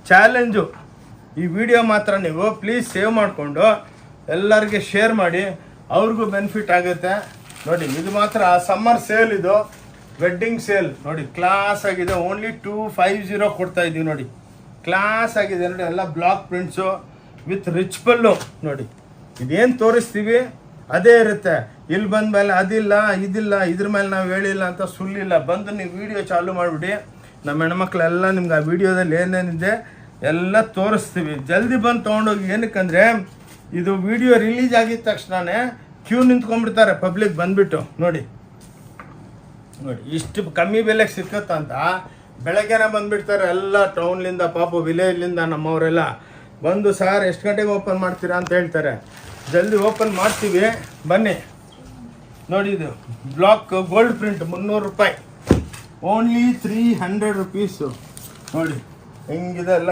ಚಾಲೆಂಜು. ಈ ವಿಡಿಯೋ ಮಾತ್ರ ನೀವು ಪ್ಲೀಸ್ ಸೇವ್ ಮಾಡಿಕೊಂಡು ಎಲ್ಲರಿಗೆ ಶೇರ್ ಮಾಡಿ, ಅವ್ರಿಗೂ ಬೆನಿಫಿಟ್ ಆಗುತ್ತೆ ನೋಡಿ. ಇದು ಮಾತ್ರ ಸಮ್ಮರ್ ಸೇಲ್, ಇದು ವೆಡ್ಡಿಂಗ್ ಸೇಲ್ ನೋಡಿ. ಕ್ಲಾಸ್ ಆಗಿದೆ. ಓನ್ಲಿ 250 ಕೊಡ್ತಾ ಇದ್ದೀವಿ ನೋಡಿ. ಕ್ಲಾಸ್ ಆಗಿದೆ ನೋಡಿ. ಎಲ್ಲ ಬ್ಲಾಕ್ ಪ್ರಿಂಟ್ಸು ವಿತ್ ರಿಚ್ ಪಲ್ಲು ನೋಡಿ. ಇದೇನು ತೋರಿಸ್ತೀವಿ ಅದೇ ಇರುತ್ತೆ. ಇಲ್ಲಿ ಬಂದಮೇಲೆ ಅದಿಲ್ಲ ಇದಿಲ್ಲ ಇದ್ರ ಮೇಲೆ ನಾವು ಹೇಳಿಲ್ಲ ಅಂತ ಸುಳ್ಳಿಲ್ಲ. ಬಂದು ನೀವು ವಿಡಿಯೋ ಚಾಲು ಮಾಡಿಬಿಡಿ. ನಮ್ಮ ಹೆಣ್ಮಕ್ಳೆಲ್ಲ ನಿಮ್ಗೆ ಆ ವಿಡಿಯೋದಲ್ಲಿ ಏನೇನಿದೆ ಎಲ್ಲ ತೋರಿಸ್ತೀವಿ. ಜಲ್ದಿ ಬಂದು ತೊಗೊಂಡೋಗಿ. ಏನಕ್ಕಂದರೆ ಇದು ವಿಡಿಯೋ ರಿಲೀಸ್ ಆಗಿದ ತಕ್ಷಣವೇ ಕ್ಯೂ ನಿಂತ್ಕೊಂಡ್ಬಿಡ್ತಾರೆ ಪಬ್ಲಿಕ್ ಬಂದುಬಿಟ್ಟು ನೋಡಿ. ನೋಡಿ ಇಷ್ಟು ಕಮ್ಮಿ ಬೆಲೆಗೆ ಸಿಕ್ಕತ್ತಂತ ಬೆಳಗ್ಗೆನೇ ಬಂದುಬಿಡ್ತಾರೆ ಎಲ್ಲ ಟೌನ್ಲಿಂದ, ಪಾಪ ವಿಲೇಜ್ಲಿಂದ ನಮ್ಮವರೆಲ್ಲ ಬಂದು ಸಾರ್ ಎಷ್ಟು ಗಂಟೆಗೆ ಓಪನ್ ಮಾಡ್ತೀರಾ ಅಂತ ಹೇಳ್ತಾರೆ. ಜಲ್ದಿ ಓಪನ್ ಮಾಡ್ತೀವಿ ಬನ್ನಿ ನೋಡಿ. ಇದು ಬ್ಲಾಕ್ ಗೋಲ್ಡ್ ಪ್ರಿಂಟ್ 300 ರೂಪಾಯಿ, ಓನ್ಲಿ 300 ರುಪೀಸು ನೋಡಿ. ಹೆಂಗಿದೆ ಎಲ್ಲ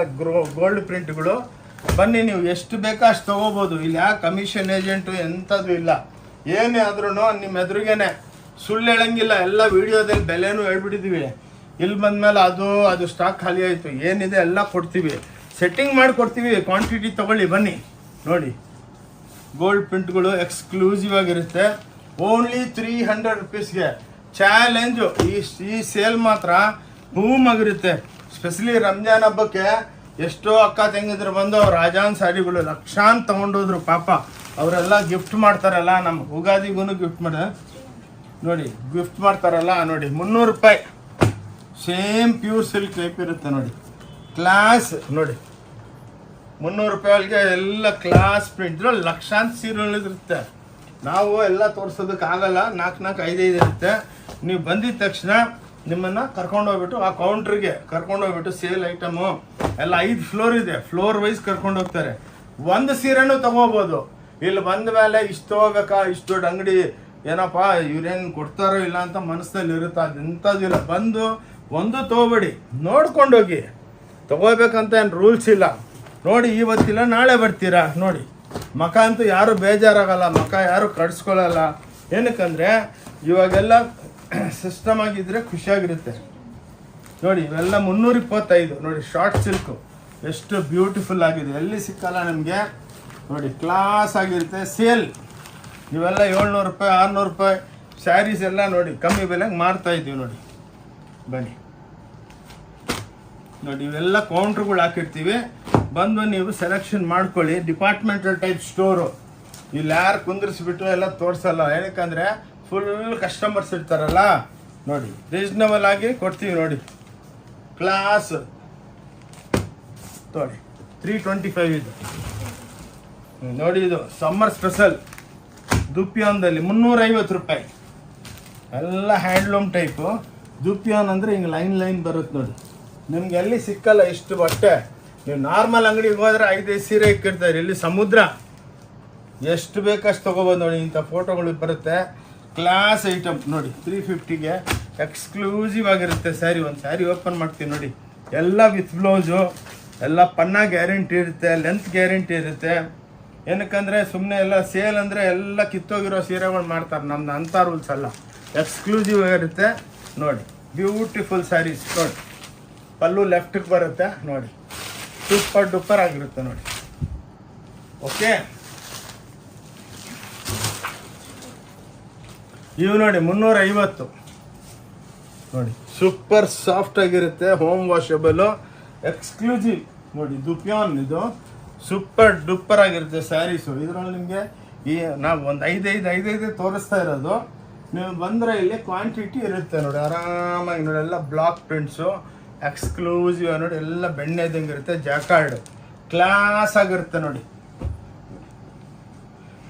ಗೋಲ್ಡ್ ಪ್ರಿಂಟ್ಗಳು. ಬನ್ನಿ, ನೀವು ಎಷ್ಟು ಬೇಕೋ ಅಷ್ಟು ತೊಗೋಬೋದು. ಇಲ್ಲಿ ಯಾವ ಕಮಿಷನ್ ಏಜೆಂಟು ಎಂಥದ್ದು ಇಲ್ಲ. ಏನೇ ಆದ್ರೂ ನಿಮ್ಮ ಎದುರಿಗೇನೆ, ಸುಳ್ಳು ಹೇಳಂಗಿಲ್ಲ. ಎಲ್ಲ ವಿಡಿಯೋದಲ್ಲಿ ಬೆಲೆನೂ ಹೇಳ್ಬಿಟ್ಟಿದ್ದೀವಿ. ಇಲ್ಲಿ ಬಂದಮೇಲೆ ಅದು ಸ್ಟಾಕ್ ಖಾಲಿ ಆಯಿತು, ಏನಿದೆ ಎಲ್ಲ ಕೊಡ್ತೀವಿ, ಸೆಟ್ಟಿಂಗ್ ಮಾಡಿ ಕೊಡ್ತೀವಿ. ಕ್ವಾಂಟಿಟಿ ತೊಗೊಳ್ಳಿ ಬನ್ನಿ ನೋಡಿ. ಗೋಲ್ಡ್ ಪ್ರಿಂಟ್ಗಳು ಎಕ್ಸ್ಕ್ಲೂಸಿವ್ ಆಗಿರುತ್ತೆ. ಓನ್ಲಿ 300 ರುಪೀಸ್ಗೆ ಚಾಲೆಂಜು. ಈ ಸೇಲ್ ಮಾತ್ರ ಬೂಮ್ ಆಗಿರುತ್ತೆ. ಸ್ಪೆಷಲಿ ರಂಜಾನ್ ಹಬ್ಬಕ್ಕೆ ಎಷ್ಟೋ ಅಕ್ಕ ತಂಗಿದ್ರು ಬಂದು ಅವ್ರು ರಾಜಾನ್ ಸಾರಿಗಳು ಲಕ್ಷಾಂತ ತೊಗೊಂಡೋದ್ರು. ಪಾಪ ಅವರೆಲ್ಲ ಗಿಫ್ಟ್ ಮಾಡ್ತಾರಲ್ಲ, ನಮ್ಮ ಉಗಾದಿಗೂ ಗಿಫ್ಟ್ ನೋಡಿ, ಗಿಫ್ಟ್ ಮಾಡ್ತಾರಲ್ಲ ನೋಡಿ. 300 ರೂಪಾಯಿ ಸೇಮ್ ಪ್ಯೂರ್ ಸಿಲ್ಕ್ ಟೈಪ್ ಇರುತ್ತೆ ನೋಡಿ. ಕ್ಲಾಸ್ ನೋಡಿ. 300 ರೂಪಾಯಿಗೆ ಎಲ್ಲ ಕ್ಲಾಸ್ ಪ್ರಿಂಟ್. ಲಕ್ಷಾಂತ ಸೀರೆಗಳಿರುತ್ತೆ. ನಾವು ಎಲ್ಲ ತೋರಿಸೋದಕ್ಕೆ ಆಗಲ್ಲ. 4 5 ಇರುತ್ತೆ. ನೀವು ಬಂದಿದ ತಕ್ಷಣ ನಿಮ್ಮನ್ನು ಕರ್ಕೊಂಡೋಗ್ಬಿಟ್ಟು ಆ ಕೌಂಟ್ರಿಗೆ ಕರ್ಕೊಂಡೋಗ್ಬಿಟ್ಟು ಸೇಲ್ ಐಟಮು ಎಲ್ಲ 5 ಫ್ಲೋರ್ ಇದೆ, ಫ್ಲೋರ್ ವೈಸ್ ಕರ್ಕೊಂಡೋಗ್ತಾರೆ. ಒಂದು ಸೀರೆನೂ ತೊಗೋಬೋದು. ಇಲ್ಲಿ ಬಂದ ಮೇಲೆ ಇಷ್ಟು ತೊಗೋಬೇಕಾ, ಇಷ್ಟು ದೊಡ್ಡ ಅಂಗಡಿ ಏನಪ್ಪ ಇವ್ರೇನು ಕೊಡ್ತಾರೋ ಇಲ್ಲ ಅಂತ ಮನಸ್ಸಲ್ಲಿ ಇರುತ್ತೆ. ಅದು ಎಂಥದ್ದಿಲ್ಲ. ಬಂದು ಒಂದು ತೊಗೋಬೇಡಿ, ನೋಡ್ಕೊಂಡೋಗಿ. ತೊಗೋಬೇಕಂತ ಏನು ರೂಲ್ಸ್ ಇಲ್ಲ ನೋಡಿ. ಇವತ್ತಿಲ್ಲ ನಾಳೆ ಬರ್ತೀರಾ ನೋಡಿ. ಮಕ ಅಂತೂ ಯಾರು ಬೇಜಾರಾಗಲ್ಲ, ಮಕ ಯಾರು ಕಡ್ಸ್ಕೊಳ್ಳಲ್ಲ. ಏನಕ್ಕಂದರೆ ಇವಾಗೆಲ್ಲ ಸಿಸ್ಟಮ್ ಆಗಿದ್ದರೆ ಖುಷಿಯಾಗಿರುತ್ತೆ ನೋಡಿ. ಇವೆಲ್ಲ 325 ನೋಡಿ. ಶಾರ್ಟ್ ಸಿಲ್ಕು ಎಷ್ಟು ಬ್ಯೂಟಿಫುಲ್ ಆಗಿದೆ, ಎಲ್ಲಿ ಸಿಕ್ಕಲ್ಲ ನಿಮಗೆ ನೋಡಿ. ಕ್ಲಾಸ್ ಆಗಿರುತ್ತೆ. ಸೇಲ್ ಇವೆಲ್ಲ 700 ರೂಪಾಯಿ 600 ರೂಪಾಯಿ ಸ್ಯಾರೀಸ್ ಎಲ್ಲ ನೋಡಿ ಕಮ್ಮಿ ಬೆಲೆಗೆ ಮಾರ್ತಾ ಇದ್ದೀವಿ ನೋಡಿ. ಬನ್ನಿ ನೋಡಿ. ಇವೆಲ್ಲ ಕೌಂಟ್ರುಗಳು ಹಾಕಿರ್ತೀವಿ. ಬಂದು ನೀವು ಸೆಲೆಕ್ಷನ್ ಮಾಡ್ಕೊಳ್ಳಿ. Departmental type store. ಇಲ್ಲಿ ಯಾರು ಕುಂದಿರಿಸ್ಬಿಟ್ಟು ಎಲ್ಲ ತೋರಿಸಲ್ಲ. ಏನಕ್ಕಂದರೆ ಫುಲ್ ಕಸ್ಟಮರ್ಸ್ ಇರ್ತಾರಲ್ಲ ನೋಡಿ. ರೀಸ್ನಬಲ್ ಆಗಿ ಕೊಡ್ತೀವಿ ನೋಡಿ. ಕ್ಲಾಸ್ ನೋಡಿ. 325 ಇದು ನೋಡಿ. ಇದು ಸಮ್ಮರ್ ಸ್ಪೆಷಲ್ ದುಪ್ಯಾನ್ದಲ್ಲಿ 350 ರೂಪಾಯಿ. ಎಲ್ಲ ಹ್ಯಾಂಡ್ಲೂಮ್ ಟೈಪು. ದುಪ್ಯಾನ್ ಅಂದರೆ ಹಿಂಗೆ ಲೈನ್ ಬರುತ್ತೆ ನೋಡಿ. ನಿಮ್ಗೆ ಎಲ್ಲಿ ಸಿಕ್ಕಲ್ಲ ಇಷ್ಟು ಬಟ್ಟೆ. ನೀವು ನಾರ್ಮಲ್ ಅಂಗಡಿಗೆ ಹೋದರೆ 5 ಸೀರೆ ಇಕ್ಕಿರ್ತಾರೆ. ಇಲ್ಲಿ ಸಮುದ್ರ ಎಷ್ಟು ಬೇಕಷ್ಟು ತೊಗೋಬೋದು ನೋಡಿ. ಇಂಥ ಫೋಟೋಗಳು ಬರುತ್ತೆ. ಕ್ಲಾಸ್ ಐಟಮ್ ನೋಡಿ. 350ಗೆ ಎಕ್ಸ್ಕ್ಲೂಸಿವ್ ಆಗಿರುತ್ತೆ ಸ್ಯಾರಿ. ಒಂದು ಸ್ಯಾರಿ ಓಪನ್ ಮಾಡ್ತೀವಿ ನೋಡಿ. ಎಲ್ಲ ವಿತ್ ಬ್ಲೌಸು, ಎಲ್ಲ ಪನ್ನ ಗ್ಯಾರಂಟಿ ಇರುತ್ತೆ, ಲೆಂತ್ ಗ್ಯಾರಂಟಿ ಇರುತ್ತೆ. ಏನಕ್ಕಂದರೆ ಸುಮ್ಮನೆ ಎಲ್ಲ ಸೇಲ್ ಅಂದರೆ ಎಲ್ಲ ಕಿತ್ತೋಗಿರೋ ಸೀರೆಗಳು ಮಾಡ್ತಾರೆ. ನಮ್ದು ಅಂಥ ರೂಲ್ಸ್ ಅಲ್ಲ. ಎಕ್ಸ್ಕ್ಲೂಸಿವ್ ಆಗಿರುತ್ತೆ ನೋಡಿ. ಬ್ಯೂಟಿಫುಲ್ ಸ್ಯಾರೀಸ್ ನೋಡಿ. ಪಲ್ಲು ಲೆಫ್ಟಿಗೆ ಬರುತ್ತೆ ನೋಡಿ. ಸೂಪರ್ ಡೂಪರ್ ಆಗಿರುತ್ತೆ ನೋಡಿ. ಓಕೆ, ಇವು ನೋಡಿ 350 ನೋಡಿ. ಸೂಪರ್ ಸಾಫ್ಟ್ ಆಗಿರುತ್ತೆ. ಹೋಮ್ ವಾಷಬಲು ಎಕ್ಸ್ಕ್ಲೂಸಿವ್ ನೋಡಿ. ದುಪ್ಯಾನ್ ಇದು ಸೂಪರ್ ಡೂಪರ್ ಆಗಿರುತ್ತೆ ಸ್ಯಾರೀಸು. ಇದರಲ್ಲಿ ನಿಮಗೆ ನಾವು ಒಂದು 5 ತೋರಿಸ್ತಾ ಇರೋದು. ನೀವು ಬಂದರೆ ಇಲ್ಲಿ ಕ್ವಾಂಟಿಟಿ ಇರುತ್ತೆ ನೋಡಿ. ಆರಾಮಾಗಿ ನೋಡಿ. ಎಲ್ಲ ಬ್ಲಾಕ್ ಪ್ರಿಂಟ್ಸು ಎಕ್ಸ್ಕ್ಲೂಸಿವ್ ನೋಡಿ. ಎಲ್ಲ ಬೆಣ್ಣೆದಂಗೆ ಇರುತ್ತೆ. ಜಾಕಾರ್ಡ್ ಕ್ಲಾಸ್ ಆಗಿರುತ್ತೆ ನೋಡಿ.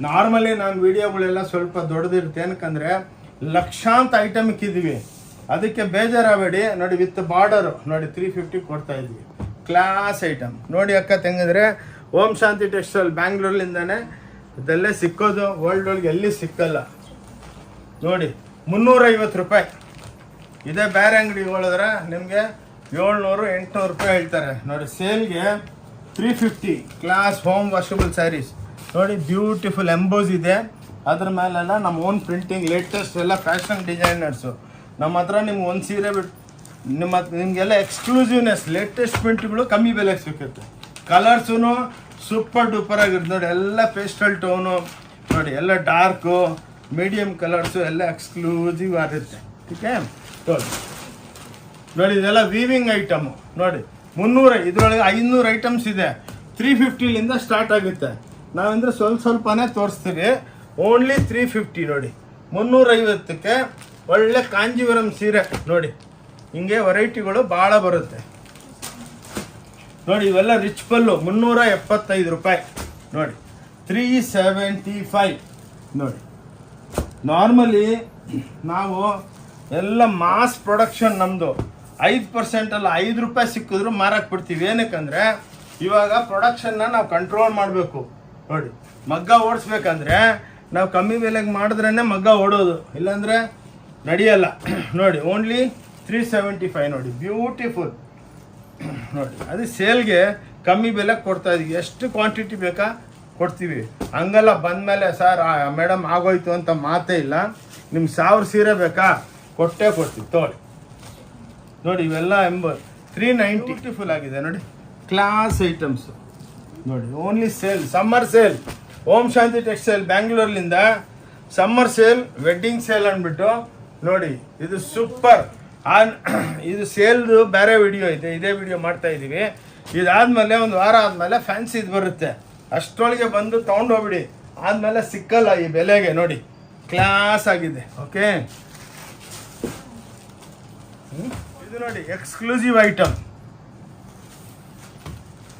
ನಾರ್ಮಲಿ ನಾನು ವಿಡಿಯೋಗಳೆಲ್ಲ ಸ್ವಲ್ಪ ದೊಡ್ಡದಿರುತ್ತೆ. ಏನಕ್ಕಂದರೆ ಲಕ್ಷಾಂತ ಐಟಮ್ ಇಕ್ಕಿದ್ದೀವಿ. ಅದಕ್ಕೆ ಬೇಜಾರಾಗಬೇಡಿ ನೋಡಿ. ವಿತ್ ಬಾರ್ಡರು ನೋಡಿ 350 ಕೊಡ್ತಾ ಇದ್ವಿ. ಕ್ಲಾಸ್ ಐಟಮ್ ನೋಡಿ. ಅಕ್ಕ ತಂಗಿದ್ರೆ ಓಂ ಶಾಂತಿ ಟೆಕ್ಸ್ಟೈಲ್ ಬ್ಯಾಂಗ್ಳೂರ್ಲಿಂದಾನೆ ಇದೆಲ್ಲೇ ಸಿಕ್ಕೋದು. ವರ್ಲ್ಡ್ ಒಳಗೆ ಎಲ್ಲಿ ಸಿಕ್ಕಲ್ಲ ನೋಡಿ. 350 ರೂಪಾಯಿ. ಇದೇ ಬೇರೆ ಅಂಗಡಿಗೆ ಹೋಳಿದ್ರೆ ನಿಮಗೆ 700 800 ರೂಪಾಯಿ ಹೇಳ್ತಾರೆ ನೋಡಿ. ಸೇಲ್ಗೆ 350 ಕ್ಲಾಸ್ ಹೋಮ್ ವಾಷಬಲ್ ಸ್ಯಾರೀಸ್ ನೋಡಿ. ಬ್ಯೂಟಿಫುಲ್ ಎಂಬೋಸ್ ಇದೆ. ಅದ್ರ ಮೇಲೆಲ್ಲ ನಮ್ಮ ಓನ್ ಪ್ರಿಂಟಿಂಗ್ ಲೇಟೆಸ್ಟ್ ಎಲ್ಲ ಫ್ಯಾಷನ್ ಡಿಸೈನರ್ಸು. ನಮ್ಮ ಹತ್ರ ನಿಮ್ಗೆ ಒಂದು ಸೀರೆ ಬಿಟ್ಟು ನಿಮಗೆಲ್ಲ ಎಕ್ಸ್ಕ್ಲೂಸಿವ್ನೆಸ್ ಲೇಟೆಸ್ಟ್ ಪ್ರಿಂಟ್ಗಳು ಕಮ್ಮಿ ಬೆಲೆಗೆ ಸಿಗುತ್ತೆ. ಕಲರ್ಸೂ ಸೂಪರ್ ಡೂಪರ್ ಆಗಿರುತ್ತೆ ನೋಡಿ, ಎಲ್ಲ ಪೇಸ್ಟಲ್ ಟೋನು ನೋಡಿ, ಎಲ್ಲ ಡಾರ್ಕು ಮೀಡಿಯಮ್ ಕಲರ್ಸು ಎಲ್ಲ ಎಕ್ಸ್ಕ್ಲೂಸಿವ್ ಆಗಿರುತ್ತೆ. ಓಕೆ ನೋಡಿ ಇದೆಲ್ಲ ವೀವಿಂಗ್ ಐಟಮು ನೋಡಿ, 300 ಇದರೊಳಗೆ 500 ಐಟಮ್ಸ್ ಇದೆ. 350ಲಿಂದ ಸ್ಟಾರ್ಟ್ ಆಗುತ್ತೆ. ನಾವಂದರೆ ಸ್ವಲ್ಪನೇ ತೋರಿಸ್ತೀವಿ. ಓನ್ಲಿ 350 ನೋಡಿ, 350ಕ್ಕೆ ಒಳ್ಳೆ ಕಾಂಜೀವರಂ ಸೀರೆ ನೋಡಿ. ಹಿಂಗೆ ವೆರೈಟಿಗಳು ಭಾಳ ಬರುತ್ತೆ ನೋಡಿ. ಇವೆಲ್ಲ ರಿಚ್ ಪಲ್ಲು 375 ರೂಪಾಯಿ ನೋಡಿ, 375 ನೋಡಿ. ನಾರ್ಮಲಿ ನಾವು ಎಲ್ಲ ಮಾಸ್ ಪ್ರೊಡಕ್ಷನ್ ನಮ್ಮದು 5% ಅಲ್ಲ 5 ರೂಪಾಯಿ ಸಿಕ್ಕಿದ್ರು ಮಾರಕ್ಕೆ ಬಿಡ್ತೀವಿ. ಏನಕ್ಕಂದರೆ ಇವಾಗ ಪ್ರೊಡಕ್ಷನ್ನ ನಾವು ಕಂಟ್ರೋಲ್ ಮಾಡಬೇಕು ನೋಡಿ. ಮಗ್ಗ ಓಡಿಸ್ಬೇಕಂದ್ರೆ ನಾವು ಕಮ್ಮಿ ಬೆಲೆಗೆ ಮಾಡಿದ್ರೇ ಮಗ್ಗ ಓಡೋದು, ಇಲ್ಲಾಂದರೆ ನಡೆಯಲ್ಲ ನೋಡಿ. ಓನ್ಲಿ 375 ನೋಡಿ, ಬ್ಯೂಟಿಫುಲ್ ನೋಡಿ. ಅದು ಸೇಲ್ಗೆ ಕಮ್ಮಿ ಬೆಲೆಗೆ ಕೊಡ್ತಾ ಇದೀವಿ. ಎಷ್ಟು ಕ್ವಾಂಟಿಟಿ ಬೇಕಾ ಕೊಡ್ತೀವಿ. ಹಂಗಲ್ಲ ಬಂದಮೇಲೆ ಸರ್ ಮೇಡಮ್ ಆಗೋಯ್ತು ಅಂತ ಮಾತೇ ಇಲ್ಲ. ನಿಮ್ಗೆ 1000 ಸೀರೆ ಬೇಕಾ ಕೊಟ್ಟೇ ಕೊಡ್ತೀವಿ ತಗೊಳ್ಳಿ ನೋಡಿ. ಇವೆಲ್ಲ 390 ಬ್ಯೂಟಿಫುಲ್ ಆಗಿದೆ ನೋಡಿ, ಕ್ಲಾಸ್ ಐಟಮ್ಸು ನೋಡಿ. Only sale, summer sale. Om Shanti textile ಬ್ಯಾಂಗ್ಳೂರ್ಲಿಂದ ಸಮ್ಮರ್ ಸೇಲ್, ವೆಡ್ಡಿಂಗ್ ಸೇಲ್ ಅಂದ್ಬಿಟ್ಟು ನೋಡಿ. ಇದು ಸೂಪರ್. ಇದು ಸೇಲ್ದು ಬೇರೆ ವಿಡಿಯೋ ಇದೆ, ಇದೇ ವಿಡಿಯೋ ಮಾಡ್ತಾ ಇದ್ದೀವಿ. ಇದಾದಮೇಲೆ ಒಂದು ವಾರ ಆದಮೇಲೆ ಫ್ಯಾನ್ಸಿ ಇದು ಬರುತ್ತೆ. ಅಷ್ಟರೊಳಗೆ ಬಂದು ತೊಗೊಂಡೋಗ್ಬಿಡಿ, ಆದಮೇಲೆ ಸಿಕ್ಕಲ್ಲ ಈ ಬೆಲೆಗೆ ನೋಡಿ. ಕ್ಲಾಸ್ ಆಗಿದೆ. ಓಕೆ ಇದು ನೋಡಿ ಎಕ್ಸ್ಕ್ಲೂಸಿವ್ ಐಟಮ್.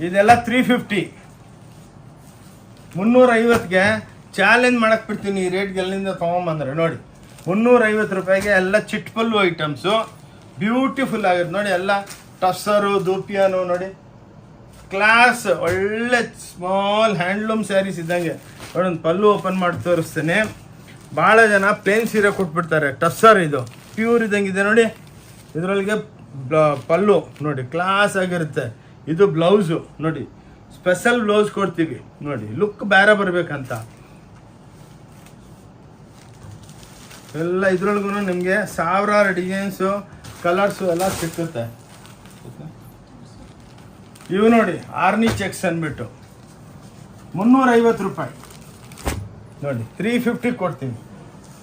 ಇದೆಲ್ಲ 350, 350ಗೆ ಚಾಲೆಂಜ್ ಮಾಡಕ್ಕೆ ಬಿಡ್ತೀನಿ. ಈ ರೇಟ್ಗೆ ಎಲ್ಲಿಂದ ತೊಗೊಂಬಂದ್ರೆ ನೋಡಿ, 350 ರೂಪಾಯಿಗೆ ಎಲ್ಲ ಚಿಟ್ಪಲ್ಲು ಐಟಮ್ಸು ಬ್ಯೂಟಿಫುಲ್ ಆಗಿರುತ್ತೆ ನೋಡಿ. ಎಲ್ಲ ಟಸ್ಸರು ದೂಪಿಯಾನು ನೋಡಿ, ಕ್ಲಾಸ್ ಒಳ್ಳೆ ಸ್ಮಾಲ್ ಹ್ಯಾಂಡ್ಲೂಮ್ ಸ್ಯಾರೀಸ್ ಇದ್ದಂಗೆ ನೋಡಿ. ಒಂದು ಪಲ್ಲು ಓಪನ್ ಮಾಡಿ ತೋರಿಸ್ತೇನೆ. ಭಾಳ ಜನ ಪ್ಲೇನ್ ಸೀರೆ ಕೊಟ್ಬಿಡ್ತಾರೆ. ಟಸ್ಸರ್ ಇದು ಪ್ಯೂರ್ ಇದ್ದಂಗಿದೆ ನೋಡಿ. ಇದರೊಳಗೆ ಪಲ್ಲು ನೋಡಿ, ಕ್ಲಾಸ್ ಆಗಿರುತ್ತೆ. ಇದು ಬ್ಲೌಸು ನೋಡಿ, ಸ್ಪೆಷಲ್ ಬ್ಲೌಸ್ ಕೊಡ್ತೀವಿ ನೋಡಿ, ಲುಕ್ ಬೇರೆ ಬರಬೇಕಂತ. ಎಲ್ಲ ಇದ್ರೊಳಗೂ ನಿಮಗೆ ಸಾವಿರಾರು ಡಿಸೈನ್ಸು ಕಲರ್ಸು ಎಲ್ಲ ಸಿಕ್ಕುತ್ತೆ. ಇವು ನೋಡಿ ಆರ್ನಿ ಚೆಕ್ಸ್ ಅಂದ್ಬಿಟ್ಟು 350 ರೂಪಾಯಿ ನೋಡಿ, 350 ಕೊಡ್ತೀವಿ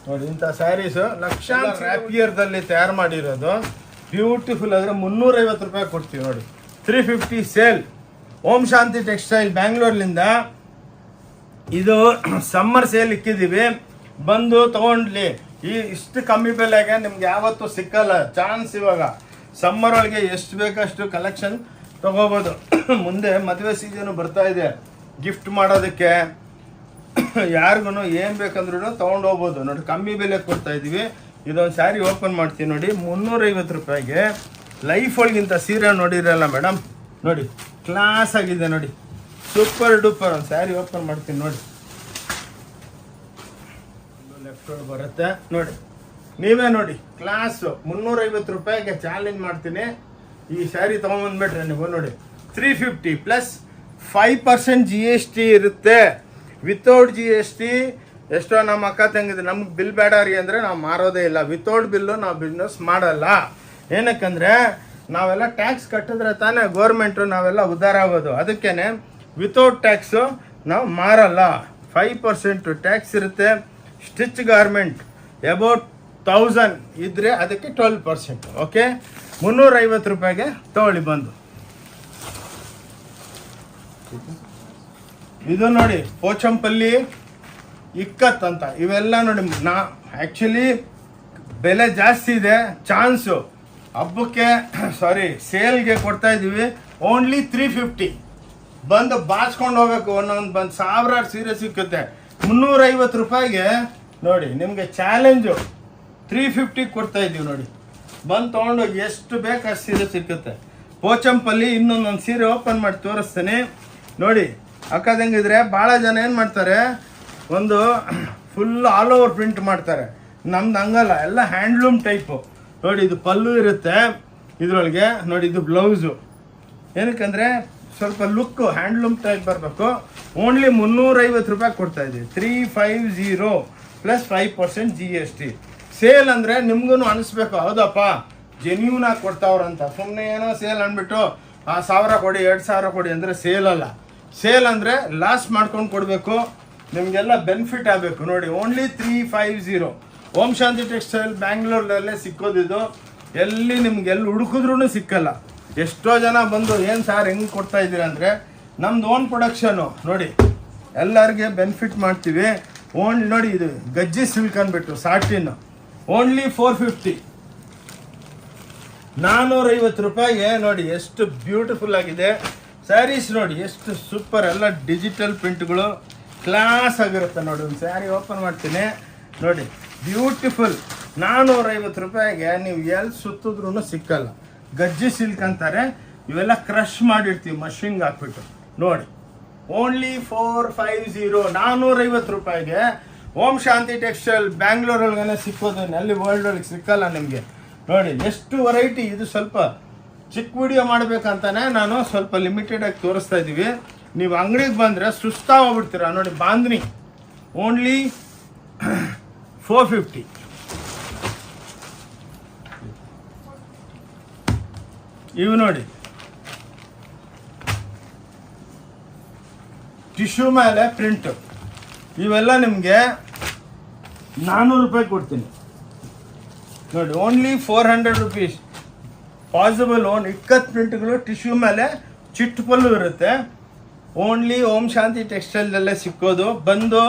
ನೋಡಿ. ಇಂಥ ಸ್ಯಾರೀಸು ಲಕ್ಷಾಂತರ ರ್ಯಾಪಿಯರ್ದಲ್ಲಿ ತಯಾರು ಮಾಡಿರೋದು ಬ್ಯೂಟಿಫುಲ್ ಆದರೆ 350 ರೂಪಾಯಿ ಕೊಡ್ತೀವಿ ನೋಡಿ. 350 ಸೇಲ್. ಓಂ ಶಾಂತಿ ಟೆಕ್ಸ್ಟೈಲ್ ಬ್ಯಾಂಗ್ಳೂರ್ಲಿಂದ ಇದು ಸಮ್ಮರ್ ಸೇಲ್ ಇಕ್ಕಿದ್ದೀವಿ, ಬಂದು ತೊಗೊಂಡ್ಲಿ. ಇಷ್ಟು ಕಮ್ಮಿ ಬೆಲೆಗೆ ನಿಮ್ಗೆ ಯಾವತ್ತೂ ಸಿಕ್ಕಲ್ಲ ಚಾನ್ಸ್. ಇವಾಗ ಸಮ್ಮರ್ ಒಳಗೆ ಎಷ್ಟು ಬೇಕಷ್ಟು ಕಲೆಕ್ಷನ್ ತೊಗೋಬೋದು. ಮುಂದೆ ಮದುವೆ ಸೀಸನು ಬರ್ತಾ ಇದೆ, ಗಿಫ್ಟ್ ಮಾಡೋದಕ್ಕೆ ಯಾರಿಗೂ ಏನು ಬೇಕಂದ್ರೂ ತೊಗೊಂಡು ಹೋಗ್ಬೋದು ನೋಡಿ. ಕಮ್ಮಿ ಬೆಲೆಗೆ ಕೊಡ್ತಾ ಇದ್ದೀವಿ. ಇದೊಂದು ಸ್ಯಾರಿ ಓಪನ್ ಮಾಡ್ತೀವಿ ನೋಡಿ, 350 ರೂಪಾಯಿಗೆ. ಲೈಫ್ ಒಳಗಿಂತ ಸೀರೆ ನೋಡಿರಲ್ಲ ಮೇಡಮ್ ನೋಡಿ, ಕ್ಲಾಸ್ ಆಗಿದೆ ನೋಡಿ, ಸೂಪರ್ ಡೂಪರ್. ಒಂದು ಸ್ಯಾರಿ ಓಪನ್ ಮಾಡ್ತೀನಿ ನೋಡಿ, ಲೆಫ್ಟ್ ಒಳಗೆ ಬರುತ್ತೆ ನೋಡಿ. ನೀವೇ ನೋಡಿ ಕ್ಲಾಸು 350 ರೂಪಾಯಿಗೆ ಚಾಲೆಂಜ್ ಮಾಡ್ತೀನಿ. ಈ ಸ್ಯಾರಿ ತೊಗೊಂಬಂದ್ಬಿಟ್ರೆ ನೀವು ನೋಡಿ, 350 ಪ್ಲಸ್ 5% GST ಇರುತ್ತೆ. ವಿತೌಟ್ GST ಎಷ್ಟೋ ನಮ್ಮ ಅಕ್ಕ ತಂಗಿದೆ, ನಮ್ಗೆ ಬಿಲ್ ಬೇಡ ರೀ ಅಂದರೆ ನಾವು ಮಾರೋದೇ ಇಲ್ಲ. ವಿತೌಟ್ ಬಿಲ್ಲು ನಾವು ಬಿಸ್ನೆಸ್ ಮಾಡಲ್ಲ. ಏನಕ್ಕಂದರೆ ನಾವೆಲ್ಲ ಟ್ಯಾಕ್ಸ್ ಕಟ್ಟಿದ್ರೆ ತಾನೇ ಗೋರ್ಮೆಂಟು ನಾವೆಲ್ಲ ಉದ್ಧಾರ ಆಗೋದು. ಅದಕ್ಕೇ ವಿತೌಟ್ ಟ್ಯಾಕ್ಸು ನಾವು ಮಾರಲ್ಲ. 5% ಟ್ಯಾಕ್ಸ್ ಇರುತ್ತೆ. ಸ್ಟಿಚ್ ಗಾರ್ಮೆಂಟ್ ಅಬೌಟ್ 1000 ಇದ್ದರೆ ಅದಕ್ಕೆ 12%. ಓಕೆ, 350 ರೂಪಾಯಿಗೆ ತಗೊಳ್ಳಿ ಬಂದು. ಇದು ನೋಡಿ ಪೋಚಂಪಲ್ಲಿ ಇಕ್ಕತ್ ಅಂತ. ಇವೆಲ್ಲ ನೋಡಿ ಆ್ಯಕ್ಚುಲಿ ಬೆಲೆ ಜಾಸ್ತಿ ಇದೆ. ಚಾನ್ಸು ಹಬ್ಬಕ್ಕೆ ಸೇಲ್ಗೆ ಕೊಡ್ತಾ ಇದ್ದೀವಿ. ಓನ್ಲಿ 350 ಬಂದು ಬಾಚ್ಕೊಂಡು ಹೋಗ್ಬೇಕು. ಒಂದೊಂದು ಬಂದು ಸಾವಿರಾರು ಸೀರೆ ಸಿಕ್ಕುತ್ತೆ. 350 ರೂಪಾಯಿಗೆ ನೋಡಿ ನಿಮಗೆ ಚಾಲೆಂಜು 350 ಕೊಡ್ತಾ ಇದ್ದೀವಿ ನೋಡಿ. ಬಂದು ತೊಗೊಂಡೋಗಿ ಎಷ್ಟು ಬೇಕು ಅಷ್ಟು ಸೀರೆ ಸಿಕ್ಕುತ್ತೆ. ಪೋಚಂಪಲ್ಲಿ ಇನ್ನೊಂದೊಂದು ಸೀರೆ ಓಪನ್ ಮಾಡಿ ತೋರಿಸ್ತೀನಿ ನೋಡಿ. ಅಕ್ಕದಂಗಿದ್ರೆ ಭಾಳ ಜನ ಏನು ಮಾಡ್ತಾರೆ, ಒಂದು ಫುಲ್ ಆಲ್ ಓವರ್ ಪ್ರಿಂಟ್ ಮಾಡ್ತಾರೆ. ನಮ್ದು ಹಂಗಲ್ಲ, ಎಲ್ಲ ಹ್ಯಾಂಡ್ಲೂಮ್ ಟೈಪು ನೋಡಿ. ಇದು ಪಲ್ಲು ಇರುತ್ತೆ ಇದರೊಳಗೆ ನೋಡಿ. ಇದು ಬ್ಲೌಸು. ಏನಕ್ಕಂದರೆ ಸ್ವಲ್ಪ ಲುಕ್ಕು ಹ್ಯಾಂಡ್ಲೂಮ್ ಟೈಪ್ ಬರಬೇಕು. ಓನ್ಲಿ 350 ರೂಪಾಯಿ ಕೊಡ್ತಾ ಇದ್ದೀವಿ. 350 ಪ್ಲಸ್ 5% GST. ಸೇಲ್ ಅಂದರೆ ನಿಮ್ಗೂ ಅನಿಸ್ಬೇಕು, ಹೌದಪ್ಪ ಜೆನ್ಯೂನ್ ಆಗಿ ಕೊಡ್ತಾವ್ರಂತ. ಸುಮ್ಮನೆ ಏನೋ ಸೇಲ್ ಅಂದ್ಬಿಟ್ಟು 1000 ಕೊಡಿ 2000 ಕೊಡಿ ಅಂದರೆ ಸೇಲ್ ಅಲ್ಲ. ಸೇಲ್ ಅಂದರೆ ಲಾಸ್ ಮಾಡ್ಕೊಂಡು ಕೊಡಬೇಕು, ನಿಮಗೆಲ್ಲ ಬೆನಿಫಿಟ್ ಆಗಬೇಕು. ನೋಡಿ ಓನ್ಲಿ 350 ಓಂ ಶಾಂತಿ ಟೆಕ್ಸ್ಟೈಲ್ ಬ್ಯಾಂಗ್ಳೂರಲ್ಲೇ ಸಿಕ್ಕೋದಿದ್ದು. ಎಲ್ಲಿ ನಿಮ್ಗೆ ಎಲ್ಲಿ ಹುಡುಕಿದ್ರೂ ಸಿಕ್ಕಲ್ಲ. ಎಷ್ಟೋ ಜನ ಬಂದು ಏನು ಸಾರ್ ಹೆಂಗೆ ಕೊಡ್ತಾ ಇದ್ದೀರಾ ಅಂದರೆ, ನಮ್ದು ಓನ್ ಪ್ರೊಡಕ್ಷನು ನೋಡಿ, ಎಲ್ಲರಿಗೆ ಬೆನಿಫಿಟ್ ಮಾಡ್ತೀವಿ. ನೋಡಿ ಇದು ಗಜ್ಜಿ ಸಿಲ್ಕ್ ಅಂದ್ಬಿಟ್ಟು ಸಾಟಿನ್ ಓನ್ಲಿ 450, 450 ರೂಪಾಯಿಗೆ. ನೋಡಿ ಎಷ್ಟು ಬ್ಯೂಟಿಫುಲ್ ಆಗಿದೆ ಸ್ಯಾರೀಸ್. ನೋಡಿ ಎಷ್ಟು ಸೂಪರ್, ಎಲ್ಲ ಡಿಜಿಟಲ್ ಪ್ರಿಂಟ್ಗಳು ಕ್ಲಾಸ್ ಆಗಿರುತ್ತೆ. ನೋಡಿ ಒಂದು ಸ್ಯಾರಿ ಓಪನ್ ಮಾಡ್ತೀನಿ ನೋಡಿ, ಬ್ಯೂಟಿಫುಲ್. 450 ರೂಪಾಯಿಗೆ ನೀವು ಎಲ್ಲಿ ಸುತ್ತಿದ್ರೂ ಸಿಕ್ಕಲ್ಲ. ಗಜ್ಜಿ ಸಿಲ್ಕ್ ಅಂತಾರೆ, ಇವೆಲ್ಲ ಕ್ರಷ್ ಮಾಡಿರ್ತೀವಿ ಮಷಿನ್ಗೆ ಹಾಕ್ಬಿಟ್ಟು. ನೋಡಿ ಓನ್ಲಿ 450, 450 ರೂಪಾಯಿಗೆ ಓಂ ಶಾಂತಿ ಟೆಕ್ಸ್ಟೈಲ್ ಬ್ಯಾಂಗ್ಳೂರೊಳಗನೆ ಸಿಕ್ಕೋದು, ಅಲ್ಲಿ ವರ್ಲ್ಡ್ ಒಳಗೆ ಸಿಕ್ಕಲ್ಲ ನಿಮಗೆ. ನೋಡಿ ಎಷ್ಟು ವೆರೈಟಿ. ಇದು ಸ್ವಲ್ಪ ಚಿಕ್ಕ ವಿಡಿಯೋ ಮಾಡಬೇಕಂತಾನೆ ನಾನು ಸ್ವಲ್ಪ ಲಿಮಿಟೆಡ್ ಆಗಿ ತೋರಿಸ್ತಾ ಇದ್ದೀವಿ. ನೀವು ಅಂಗಡಿಗೆ ಬಂದರೆ ಸುಸ್ತಾಗೋಗ್ಬಿಡ್ತೀರಾ. ನೋಡಿ ಬಾಂದ್ನಿ ಓನ್ಲಿ 450. ಇವು ನೋಡಿ ಟಿಶ್ಯೂ ಮೇಲೆ ಪ್ರಿಂಟ್, ಇವೆಲ್ಲ ನಿಮಗೆ 400 ರೂಪಾಯಿ ಕೊಡ್ತೀನಿ. ನೋಡಿ only 400 rupees. Possible on ikat ಪ್ರಿಂಟ್ಗಳು ಟಿಶ್ಯೂ ಮೇಲೆ ಚಿಟ್ಟು ಪಲ್ಲು ಇರುತ್ತೆ. ಓನ್ಲಿ ಓಂ ಶಾಂತಿ ಟೆಕ್ಸ್ಟೈಲ್ದಲ್ಲೇ ಸಿಕ್ಕೋದು. ಬಂದು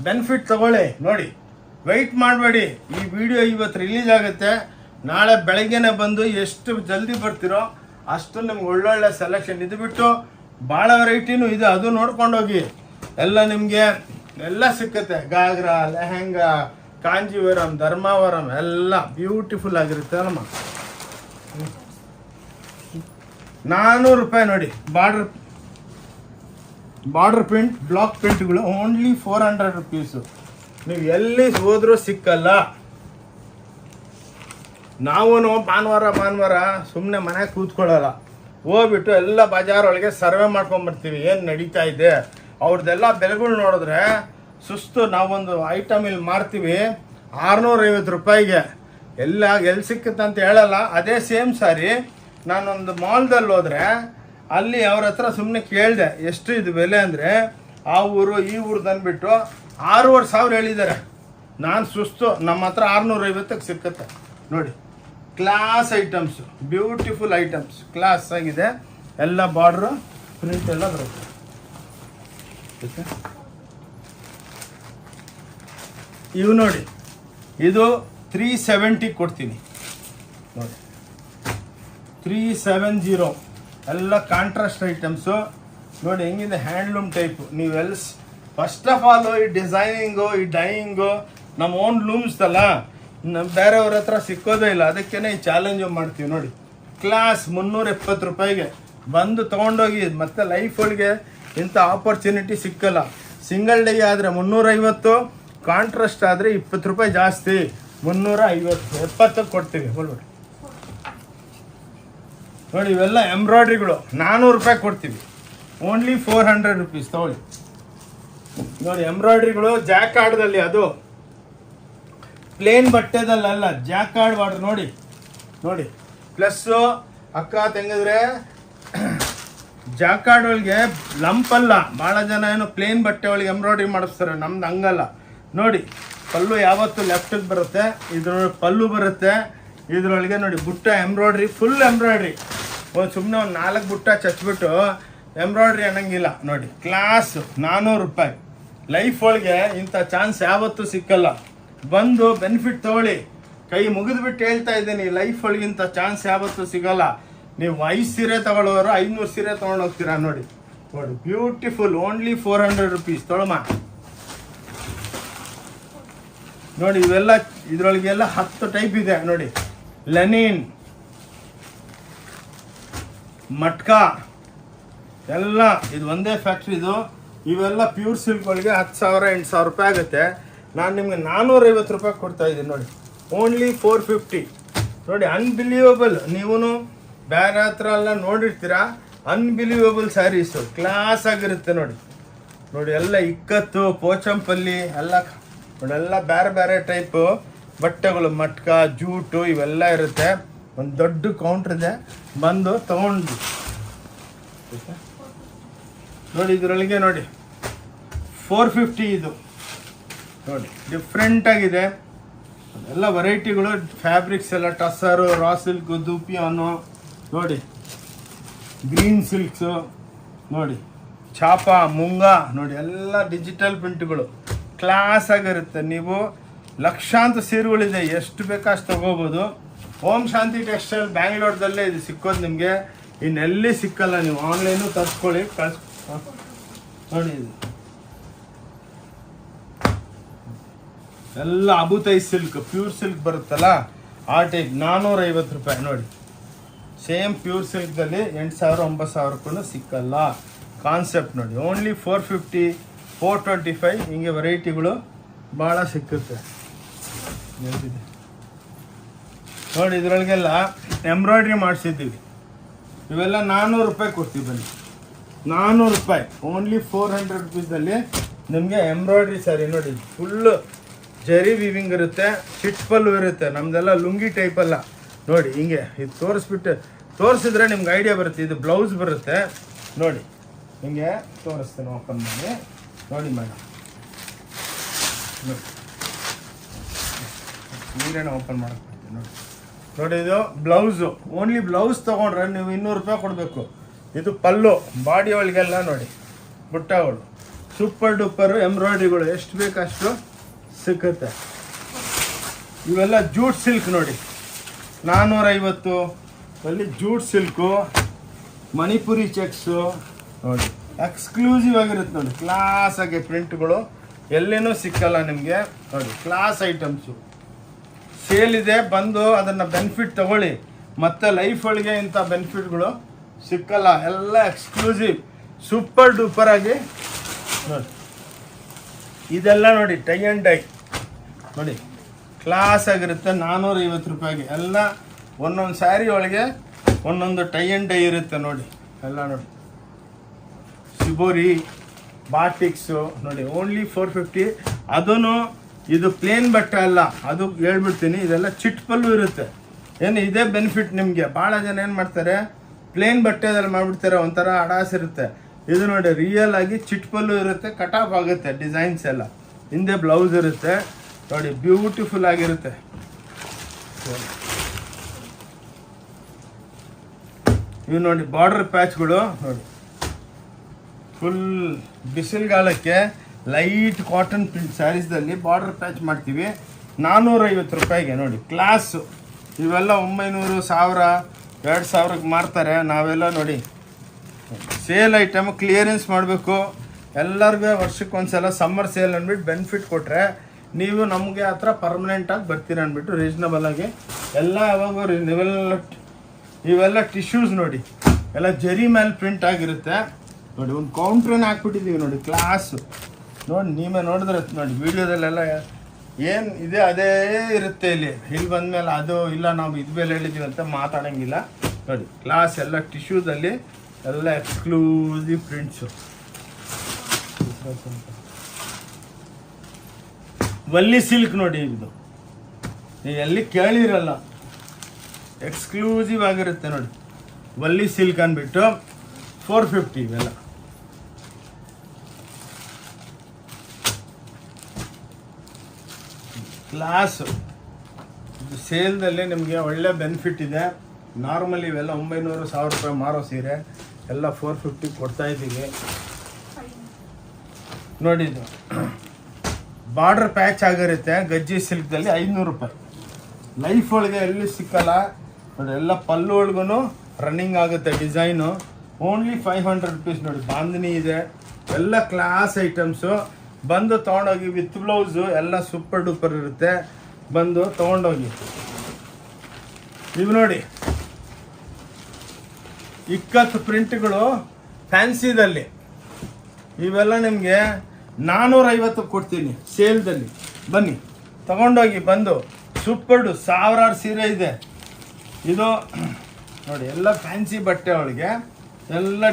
ಬೆನಿಫಿಟ್ ತಗೊಳ್ಳಿ. ನೋಡಿ ವೆಯ್ಟ್ ಮಾಡಬೇಡಿ. ಈ ವಿಡಿಯೋ ಇವತ್ತು ರಿಲೀಸ್ ಆಗುತ್ತೆ, ನಾಳೆ ಬೆಳಗ್ಗೆನೆ ಬಂದು ಎಷ್ಟು ಜಲ್ದಿ ಬರ್ತಿರೋ ಅಷ್ಟು ನಿಮ್ಗೆ ಒಳ್ಳೊಳ್ಳೆ ಸೆಲೆಕ್ಷನ್. ಇದು ಬಿಟ್ಟು ಭಾಳ ವೆರೈಟಿನೂ ಇದೆ, ಅದು ನೋಡ್ಕೊಂಡೋಗಿ. ಎಲ್ಲ ನಿಮಗೆ ಎಲ್ಲ ಸಿಕ್ಕತ್ತೆ. ಗಾಗ್ರಾ, ಲೆಹಂಗಾ, ಕಾಂಜೀವರಂ, ಧರ್ಮಾವರಂ ಎಲ್ಲ ಬ್ಯೂಟಿಫುಲ್ ಆಗಿರುತ್ತೆ ನಮ್ಮ. 400 ರೂಪಾಯಿ ನೋಡಿ. ಬಾರ್ಡರ್ ಪ್ರಿಂಟ್, ಬ್ಲಾಕ್ ಪ್ರಿಂಟ್ಗಳು ಓನ್ಲಿ 400 ರುಪೀಸು. ನೀವು ಎಲ್ಲಿ ಹೋದ್ರೂ ಸಿಕ್ಕಲ್ಲ. ನಾವು ಭಾನುವಾರ ಸುಮ್ಮನೆ ಮನೆಗೆ ಕೂತ್ಕೊಳ್ಳಲ್ಲ, ಹೋಗ್ಬಿಟ್ಟು ಎಲ್ಲ ಬಜಾರೊಳಗೆ ಸರ್ವೆ ಮಾಡ್ಕೊಂಬರ್ತೀವಿ, ಏನು ನಡೀತಾ ಇದೆ ಅವ್ರದ್ದೆಲ್ಲ ಬೆಲೆಗಳು ನೋಡಿದ್ರೆ ಸುಸ್ತು. ನಾವೊಂದು ಐಟಮ್ ಇಲ್ಲಿ ಮಾರ್ತೀವಿ 650 ರೂಪಾಯಿಗೆ, ಎಲ್ಲಿ ಸಿಕ್ಕುತ್ತೆ ಅಂತ ಹೇಳಲ್ಲ. ಅದೇ ಸೇಮ್ ಸಾರಿ ನಾನೊಂದು ಮಾಲ್ದಲ್ಲಿ ಹೋದರೆ ಅಲ್ಲಿ ಅವ್ರ ಹತ್ರ ಸುಮ್ಮನೆ ಕೇಳಿದೆ ಎಷ್ಟು ಇದು ಬೆಲೆ ಅಂದರೆ, ಆ ಊರು ಈ ಊರು ಅಂದ್ಬಿಟ್ಟು 6,500 ಹೇಳಿದ್ದಾರೆ. ನಾನು ಸುಸ್ತು, ನಮ್ಮ ಹತ್ರ 650ಕ್ಕೆ ಸಿಕ್ಕತ್ತೆ. ನೋಡಿ class items, beautiful items, class ಆಗಿದೆ. ಎಲ್ಲ ಬಾರ್ಡ್ರು ಪ್ರಿಂಟ್ ಎಲ್ಲ ಬರುತ್ತೆ. ಇವು ನೋಡಿ, ಇದು 370 ಕೊಡ್ತೀನಿ ನೋಡಿ, 370. ಎಲ್ಲ ಕಾಂಟ್ರಾಸ್ಟ್ ಐಟಮ್ಸು ನೋಡಿ ಹೆಂಗಿದೆ, ಹ್ಯಾಂಡ್ಲೂಮ್ ಟೈಪು. ನೀವೆಲ್ಲ ಫಸ್ಟ್ ಆಫ್ ಆಲ್ ಈ ಡಿಸೈನಿಂಗು, ಈ ಡೈಯಿಂಗು ನಮ್ಮ ಓನ್ ಲೂಮ್ಸ್ದಲ್ಲ, ನಮ್ಮ ಬೇರೆಯವ್ರ ಹತ್ರ ಸಿಕ್ಕೋದೇ ಇಲ್ಲ. ಅದಕ್ಕೇ ಈ ಚಾಲೆಂಜು ಮಾಡ್ತೀವಿ. ನೋಡಿ ಕ್ಲಾಸ್ 370 ರೂಪಾಯಿಗೆ ಬಂದು ತೊಗೊಂಡೋಗಿ. ಮತ್ತೆ ಲೈಫ್ ಒಳಗೆ ಇಂಥ ಆಪರ್ಚುನಿಟಿ ಸಿಕ್ಕಲ್ಲ. ಸಿಂಗಲ್ ಡೇ ಆದರೆ 350, ಕಾಂಟ್ರಾಸ್ಟ್ ಆದರೆ 20 ರೂಪಾಯಿ ಜಾಸ್ತಿ, 350, 70 ಕೊಡ್ತೀವಿ. ಹೋಗ್ಬಿಡಿ ನೋಡಿ, ಇವೆಲ್ಲ ಎಂಬ್ರಾಯ್ಡ್ರಿಗಳು 400 ರೂಪಾಯಿ ಕೊಡ್ತೀವಿ. ಓನ್ಲಿ 400 ರುಪೀಸ್ ತೊಗೊಳ್ಳಿ. ನೋಡಿ ಎಂಬ್ರಾಯ್ಡ್ರಿಗಳು ಜಾಕಾರ್ಡ್ದಲ್ಲಿ, ಅದು ಪ್ಲೇನ್ ಬಟ್ಟೆದಲ್ಲ, ಜಾಕಾರ್ಡ್ ಬಾರ್ಡ್ರ್ ನೋಡಿ. ನೋಡಿ ಪ್ಲಸ್ಸು ಅಕ್ಕ ತೆಗೆದ್ರೆ ಜಾಕಾರ್ಡ್ ಒಳಗೆ ಲಂಪಲ್ಲ. ಭಾಳ ಜನ ಏನು ಪ್ಲೇನ್ ಬಟ್ಟೆ ಒಳಗೆ ಎಂಬ್ರಾಯ್ಡ್ರಿ ಮಾಡಿಸ್ತಾರೆ, ನಮ್ದು ಹಂಗಲ್ಲ. ನೋಡಿ ಪಲ್ಲು ಯಾವತ್ತು ಲೆಫ್ಟಿಗೆ ಬರುತ್ತೆ, ಇದ್ರೊಳಗೆ ಪಲ್ಲು ಬರುತ್ತೆ. ಇದ್ರೊಳಗೆ ನೋಡಿ ಬುಟ್ಟ ಎಂಬ್ರಾಯ್ಡ್ರಿ, ಫುಲ್ ಎಂಬ್ರಾಯ್ಡ್ರಿ. ಸುಮ್ಮನೆ ಒಂದು 4 ಬುಟ್ಟ ಚಚ್ಬಿಟ್ಟು ಎಂಬ್ರಾಯ್ಡ್ರಿ ಅನ್ನಂಗಿಲ್ಲ. ನೋಡಿ ಕ್ಲಾಸ್ 400 ರೂಪಾಯಿ. ಲೈಫ್ ಒಳಗೆ ಇಂಥ ಚಾನ್ಸ್ ಯಾವತ್ತೂ ಸಿಕ್ಕಲ್ಲ. ಬಂದು ಬೆನಿಫಿಟ್ ತೊಗೊಳ್ಳಿ. ಕೈ ಮುಗಿದ್ಬಿಟ್ಟು ಹೇಳ್ತಾ ಇದ್ದೀನಿ, ಲೈಫ್ ಒಳಗಿಂತ ಚಾನ್ಸ್ ಯಾವತ್ತೂ ಸಿಗಲ್ಲ. ನೀವು 5 ಸೀರೆ ತಗೊಳ್ಳೋರು 500 ಸೀರೆ ತೊಗೊಂಡು ಹೋಗ್ತೀರಾ. ನೋಡಿ ನೋಡಿ ಬ್ಯೂಟಿಫುಲ್, ಓನ್ಲಿ 400 ರುಪೀಸ್ ತೊಗೊಳಮ್ಮ. ನೋಡಿ ಇವೆಲ್ಲ ಇದ್ರೊಳಗೆಲ್ಲ 10 ಟೈಪ್ ಇದೆ. ನೋಡಿ ಲೆನಿನ್, ಮಟ್ಕಾ ಎಲ್ಲ ಇದು ಒಂದೇ ಫ್ಯಾಕ್ಟ್ರಿದು. ಇವೆಲ್ಲ ಪ್ಯೂರ್ ಸಿಲ್ಕ್ ಒಳಗೆ 10,000 8,000 ರೂಪಾಯಿ ಆಗುತ್ತೆ. ನಾನು ನಿಮಗೆ 450 ರೂಪಾಯಿ ಕೊಡ್ತಾ ಇದ್ದೀನಿ. ನೋಡಿ ಓನ್ಲಿ 450. ನೋಡಿ ಅನ್ಬಿಲೀವಬಲ್. ನೀವು ಬೇರೆ ಹತ್ರ ಎಲ್ಲ ನೋಡಿರ್ತೀರಾ, ಅನ್ಬಿಲೀವಬಲ್ ಸ್ಯಾರೀಸು ಕ್ಲಾಸ್ ಆಗಿರುತ್ತೆ. ನೋಡಿ ನೋಡಿ ಎಲ್ಲ ಇಕ್ಕತ್ತು, ಪೋಚಂಪಲ್ಲಿ ಎಲ್ಲ ನೋಡಿ, ಎಲ್ಲ ಬೇರೆ ಬೇರೆ ಟೈಪು ಬಟ್ಟೆಗಳು, ಮಟ್ಕಾ, ಜೂಟು ಇವೆಲ್ಲ ಇರುತ್ತೆ. ಒಂದು ದೊಡ್ಡ ಕೌಂಟ್ರ್ ಇದೆ, ಬಂದು ತಗೊಂಡು ನೋಡಿ. ಇದರೊಳಗೆ ನೋಡಿ 450 ಇದು ನೋಡಿ, ಡಿಫ್ರೆಂಟ್ ಆಗಿದೆ. ಎಲ್ಲ ವೆರೈಟಿಗಳು, ಫ್ಯಾಬ್ರಿಕ್ಸ್ ಎಲ್ಲ ಟಸ್ಸರು, ರಾ ಸಿಲ್ಕ್, ದೂಪಿಯಾನು ನೋಡಿ, ಗ್ರೀನ್ ಸಿಲ್ಕ್ಸು ನೋಡಿ, ಛಾಪ, ಮುಂಗ ನೋಡಿ, ಎಲ್ಲ ಡಿಜಿಟಲ್ ಪ್ರಿಂಟ್ಗಳು ಕ್ಲಾಸ್ ಆಗಿರುತ್ತೆ. ನೀವು ಲಕ್ಷಾಂತರ ಸೀರೆಗಳಿದೆ, ಎಷ್ಟು ಬೇಕಷ್ಟು ತಗೋಬೋದು. ಓಂ ಶಾಂತಿ ಟೆಕ್ಸ್ಟೈಲ್ ಬ್ಯಾಂಗ್ಳೂರ್ದಲ್ಲೇ ಇದು ಸಿಕ್ಕೋದು ನಿಮಗೆ, ಇನ್ನೆಲ್ಲಿ ಸಿಕ್ಕಲ್ಲ. ನೀವು ಆನ್ಲೈನು ತರಿಸ್ಕೊಳ್ಳಿ, ನೋಡಿ. ಇದು ಎಲ್ಲ ಅಬುತೈ ಸಿಲ್ಕ್, ಪ್ಯೂರ್ ಸಿಲ್ಕ್ ಬರುತ್ತಲ್ಲ ಆ ಟೈಪ್, 450 ರೂಪಾಯಿ ನೋಡಿ. ಸೇಮ್ ಪ್ಯೂರ್ ಸಿಲ್ಕ್ದಲ್ಲಿ 8,000-9,000 ಸಿಕ್ಕಲ್ಲ. ಕಾನ್ಸೆಪ್ಟ್ ನೋಡಿ, ಓನ್ಲಿ 450, 425 ಹಿಂಗೆ ವೆರೈಟಿಗಳು ಭಾಳ ಸಿಕ್ಕುತ್ತೆ ನೋಡಿ. ಇದರೊಳಗೆಲ್ಲ ಎಂಬ್ರಾಯ್ಡ್ರಿ ಮಾಡಿಸಿದ್ದೀವಿ. ಇವೆಲ್ಲ 400 ರೂಪಾಯಿ ಕೊಡ್ತೀವಿ ಬನ್ನಿ. 400 ರೂಪಾಯಿ, ಓನ್ಲಿ 400 ರುಪೀಸಲ್ಲಿ ನಿಮಗೆ ಎಂಬ್ರಾಯ್ಡ್ರಿ ಸ್ಯಾರಿ ನೋಡಿ. ಫುಲ್ಲು ಜರಿ ವಿವಿಂಗ್ ಇರುತ್ತೆ, ಚಿಟ್ ಪಲ್ಲು ಇರುತ್ತೆ. ನಮ್ದೆಲ್ಲ ಲುಂಗಿ ಟೈಪ್ ಅಲ್ಲ ನೋಡಿ. ಹಿಂಗೆ ಇದು ತೋರಿಸಿದ್ರೆ ನಿಮ್ಗೆ ಐಡಿಯಾ ಬರುತ್ತೆ. ಇದು ಬ್ಲೌಸ್ ಬರುತ್ತೆ ನೋಡಿ. ಹಿಂಗೆ ತೋರಿಸ್ತೇನೆ, ಓಪನ್ ಮಾಡಿ ನೋಡಿ ಮೇಡಮ್. ನೋಡಿ ನೀರೇನು ಓಪನ್ ಮಾಡಕ್ಕೆ ನೋಡಿ. ನೋಡಿ ಇದು ಬ್ಲೌಸು, ಓನ್ಲಿ ಬ್ಲೌಸ್ ತೊಗೊಂಡ್ರೆ ನೀವು 200 ರೂಪಾಯಿ ಕೊಡಬೇಕು. ಇದು ಪಲ್ಲು, ಬಾಡಿ ಒಳಗೆಲ್ಲ ನೋಡಿ ಬುಟ್ಟಗಳು, ಸೂಪರ್ ಡೂಪರು ಎಂಬ್ರಾಯ್ಡ್ರಿಗಳು ಎಷ್ಟು ಬೇಕಷ್ಟು ಸಿಕ್ಕುತ್ತೆ. ಇವೆಲ್ಲ ಜೂಟ್ ಸಿಲ್ಕ್ ನೋಡಿ, 450 ಅಲ್ಲಿ ಜೂಟ್ ಸಿಲ್ಕು, ಮಣಿಪುರಿ ಚೆಕ್ಸು ನೋಡಿ, ಎಕ್ಸ್ಕ್ಲೂಸಿವ್ ಆಗಿರುತ್ತೆ ನೋಡಿ. ಕ್ಲಾಸ್ ಆಗಿ ಪ್ರಿಂಟ್ಗಳು ಎಲ್ಲೇನೂ ಸಿಕ್ಕಲ್ಲ ನಿಮಗೆ ನೋಡಿ. ಕ್ಲಾಸ್ ಐಟಮ್ಸು ಸೇಲ್ ಇದೆ, ಬಂದು ಅದನ್ನು ಬೆನಿಫಿಟ್ ತಗೊಳ್ಳಿ. ಮತ್ತು ಲೈಫ್ ಒಳಗೆ ಇಂಥ ಬೆನಿಫಿಟ್ಗಳು ಸಿಕ್ಕಲ್ಲ, ಎಲ್ಲ ಎಕ್ಸ್ಕ್ಲೂಸಿವ್ ಸೂಪರ್ ಡೂಪರ್ ಆಗಿ ನೋಡಿ. ಇದೆಲ್ಲ ನೋಡಿ ಟೈ ಆ್ಯಂಡ್ ಡೈ ನೋಡಿ, ಕ್ಲಾಸ್ ಆಗಿರುತ್ತೆ. 450 ರೂಪಾಯಿಗೆ ಎಲ್ಲ ಒಂದೊಂದು ಸ್ಯಾರಿ ಒಳಗೆ ಒಂದೊಂದು ಟೈ ಆ್ಯಂಡ್ ಡೈ ಇರುತ್ತೆ ನೋಡಿ. ಎಲ್ಲ ನೋಡಿ, ಸಿಬೋರಿ, ಬಾಟಿಕ್ಸು ನೋಡಿ, ಓನ್ಲಿ 450. ಅದೂ ಇದು ಪ್ಲೇನ್ ಬಟ್ಟೆ ಅಲ್ಲ, ಅದು ಹೇಳ್ಬಿಡ್ತೀನಿ. ಇದೆಲ್ಲ ಚಿಟ್ ಪಲ್ಲು ಇರುತ್ತೆ. ಏನು ಇದೇ ಬೆನಿಫಿಟ್ ನಿಮಗೆ. ಭಾಳ ಜನ ಏನು ಮಾಡ್ತಾರೆ, ಪ್ಲೇನ್ ಬಟ್ಟೆದಲ್ಲಿ ಮಾಡಿಬಿಡ್ತಾರೆ, ಒಂಥರ ಅಡಾಸ್ ಇರುತ್ತೆ. ಇದು ನೋಡಿ ರಿಯಲ್ ಆಗಿ ಚಿಟ್ ಪಲ್ಲು ಇರುತ್ತೆ, ಕಟಾಪ್ ಆಗುತ್ತೆ, ಡಿಸೈನ್ಸ್ ಎಲ್ಲ. ಹಿಂದೆ ಬ್ಲೌಸ್ ಇರುತ್ತೆ ನೋಡಿ, ಬ್ಯೂಟಿಫುಲ್ ಆಗಿರುತ್ತೆ. ಇವು ನೋಡಿ ಬಾರ್ಡರ್ ಪ್ಯಾಚ್ಗಳು ನೋಡಿ, ಫುಲ್ ಬಿಸಿಲುಗಾಲಕ್ಕೆ ಲೈಟ್ ಕಾಟನ್ ಪ್ರಿಂಟ್ ಸ್ಯಾರೀಸ್ದಲ್ಲಿ ಬಾರ್ಡರ್ ಪ್ಯಾಚ್ ಮಾಡ್ತೀವಿ. 450 ರೂಪಾಯಿಗೆ ನೋಡಿ, ಕ್ಲಾಸು. ಇವೆಲ್ಲ 900, 1000, 2000ಕ್ಕೆ ಮಾರ್ತಾರೆ. ನಾವೆಲ್ಲ ನೋಡಿ ಸೇಲ್ ಐಟಮ್ ಕ್ಲಿಯರೆನ್ಸ್ ಮಾಡಬೇಕು. ಎಲ್ಲರಿಗೂ ವರ್ಷಕ್ಕೊಂದ್ಸಲ ಸಮ್ಮರ್ ಸೇಲ್ ಅಂದ್ಬಿಟ್ಟು ಬೆನಿಫಿಟ್ ಕೊಟ್ಟರೆ ನೀವು ನಮಗೆ ಹತ್ರ ಪರ್ಮನೆಂಟಾಗಿ ಬರ್ತೀರ ಅಂದ್ಬಿಟ್ಟು ರೀಸ್ನಬಲ್ ಆಗಿ ಎಲ್ಲ. ಯಾವಾಗ ಇವೆಲ್ಲ ಟಿಶ್ಯೂಸ್ ನೋಡಿ, ಎಲ್ಲ ಜರಿ ಮೇಲೆ ಪ್ರಿಂಟ್ ಆಗಿರುತ್ತೆ ನೋಡಿ. ಒಂದು ಕೌಂಟ್ರನ್ನ ಹಾಕ್ಬಿಟ್ಟಿದ್ದೀವಿ ನೋಡಿ, ಕ್ಲಾಸು ನೋಡಿ. ನೀವೇ ನೋಡಿದ್ರೆ ನೋಡಿ ವಿಡಿಯೋದಲ್ಲೆಲ್ಲ ಏನು ಇದೆ ಅದೇ ಇರುತ್ತೆ. ಇಲ್ಲಿ ಬಂದಮೇಲೆ ಅದು ಇಲ್ಲ, ನಾವು ಇದು ಮೇಲೆ ಹೇಳಿದ್ದೀವಿ ಅಂತ ಮಾತಾಡೋಂಗಿಲ್ಲ ನೋಡಿ. ಕ್ಲಾಸ್ ಎಲ್ಲ ಟಿಶ್ಯೂದಲ್ಲಿ ಎಲ್ಲ ಎಕ್ಸ್ಕ್ಲೂಸಿವ್ ಪ್ರಿಂಟ್ಸು. ವಲ್ಲಿ ಸಿಲ್ಕ್ ನೋಡಿ, ಇದು ನೀವು ಎಲ್ಲಿ ಕೇಳಿರಲ್ಲ, ಎಕ್ಸ್ಕ್ಲೂಸಿವ್ ಆಗಿರುತ್ತೆ ನೋಡಿ. ವಲ್ಲಿ ಸಿಲ್ಕ್ ಅಂದ್ಬಿಟ್ಟು 450 ಇವೆಲ್ಲ. ಕ್ಲಾಸು ಇದು ಸೇಲ್ದಲ್ಲಿ ನಿಮಗೆ ಒಳ್ಳೆ ಬೆನಿಫಿಟ್ ಇದೆ. ನಾರ್ಮಲಿ ಇವೆಲ್ಲ 900, 1000 ರೂಪಾಯಿ ಮಾರೋ ಸೀರೆ ಎಲ್ಲ 450 ಕೊಡ್ತಾ ಇದ್ದೀವಿ ನೋಡಿ. ಇದು ಬಾರ್ಡರ್ ಪ್ಯಾಚ್ ಆಗಿರುತ್ತೆ, ಗಜ್ಜಿ ಸಿಲ್ಕ್ದಲ್ಲಿ 500 ರೂಪಾಯಿ. ಲೈಫ್ ಒಳಗೆ ಎಲ್ಲಿ ಸಿಕ್ಕಲ್ಲ ನೋಡಿ. ಎಲ್ಲ ಪಲ್ಲು ಒಳಗೂ ರನ್ನಿಂಗ್ ಆಗುತ್ತೆ ಡಿಸೈನು. ಓನ್ಲಿ 500 ರುಪೀಸ್ ನೋಡಿ. ಬಾಂಧನಿ ಇದೆ, ಎಲ್ಲ ಕ್ಲಾಸ್ ಐಟಮ್ಸು. ಬಂದು ತೊಗೊಂಡೋಗಿ ವಿತ್ ಬ್ಲೌಸು ಎಲ್ಲ ಸೂಪರ್ ಡೂಪರ್ ಇರುತ್ತೆ. ಬಂದು ತೊಗೊಂಡೋಗಿ. ಇವು ನೋಡಿ ಇಕ್ಕತ್ತು ಪ್ರಿಂಟ್ಗಳು ಫ್ಯಾನ್ಸಿದಲ್ಲಿ. ಇವೆಲ್ಲ ನಿಮಗೆ 450 ಕೊಡ್ತೀನಿ ಸೇಲ್ದಲ್ಲಿ. ಬನ್ನಿ ತಗೊಂಡೋಗಿ. ಬಂದು ಸೂಪರ್ 1000 ಸೀರೆ ಇದೆ. ಇದು ನೋಡಿ ಎಲ್ಲ ಫ್ಯಾನ್ಸಿ ಬಟ್ಟೆ ಒಳಗೆ ಎಲ್ಲ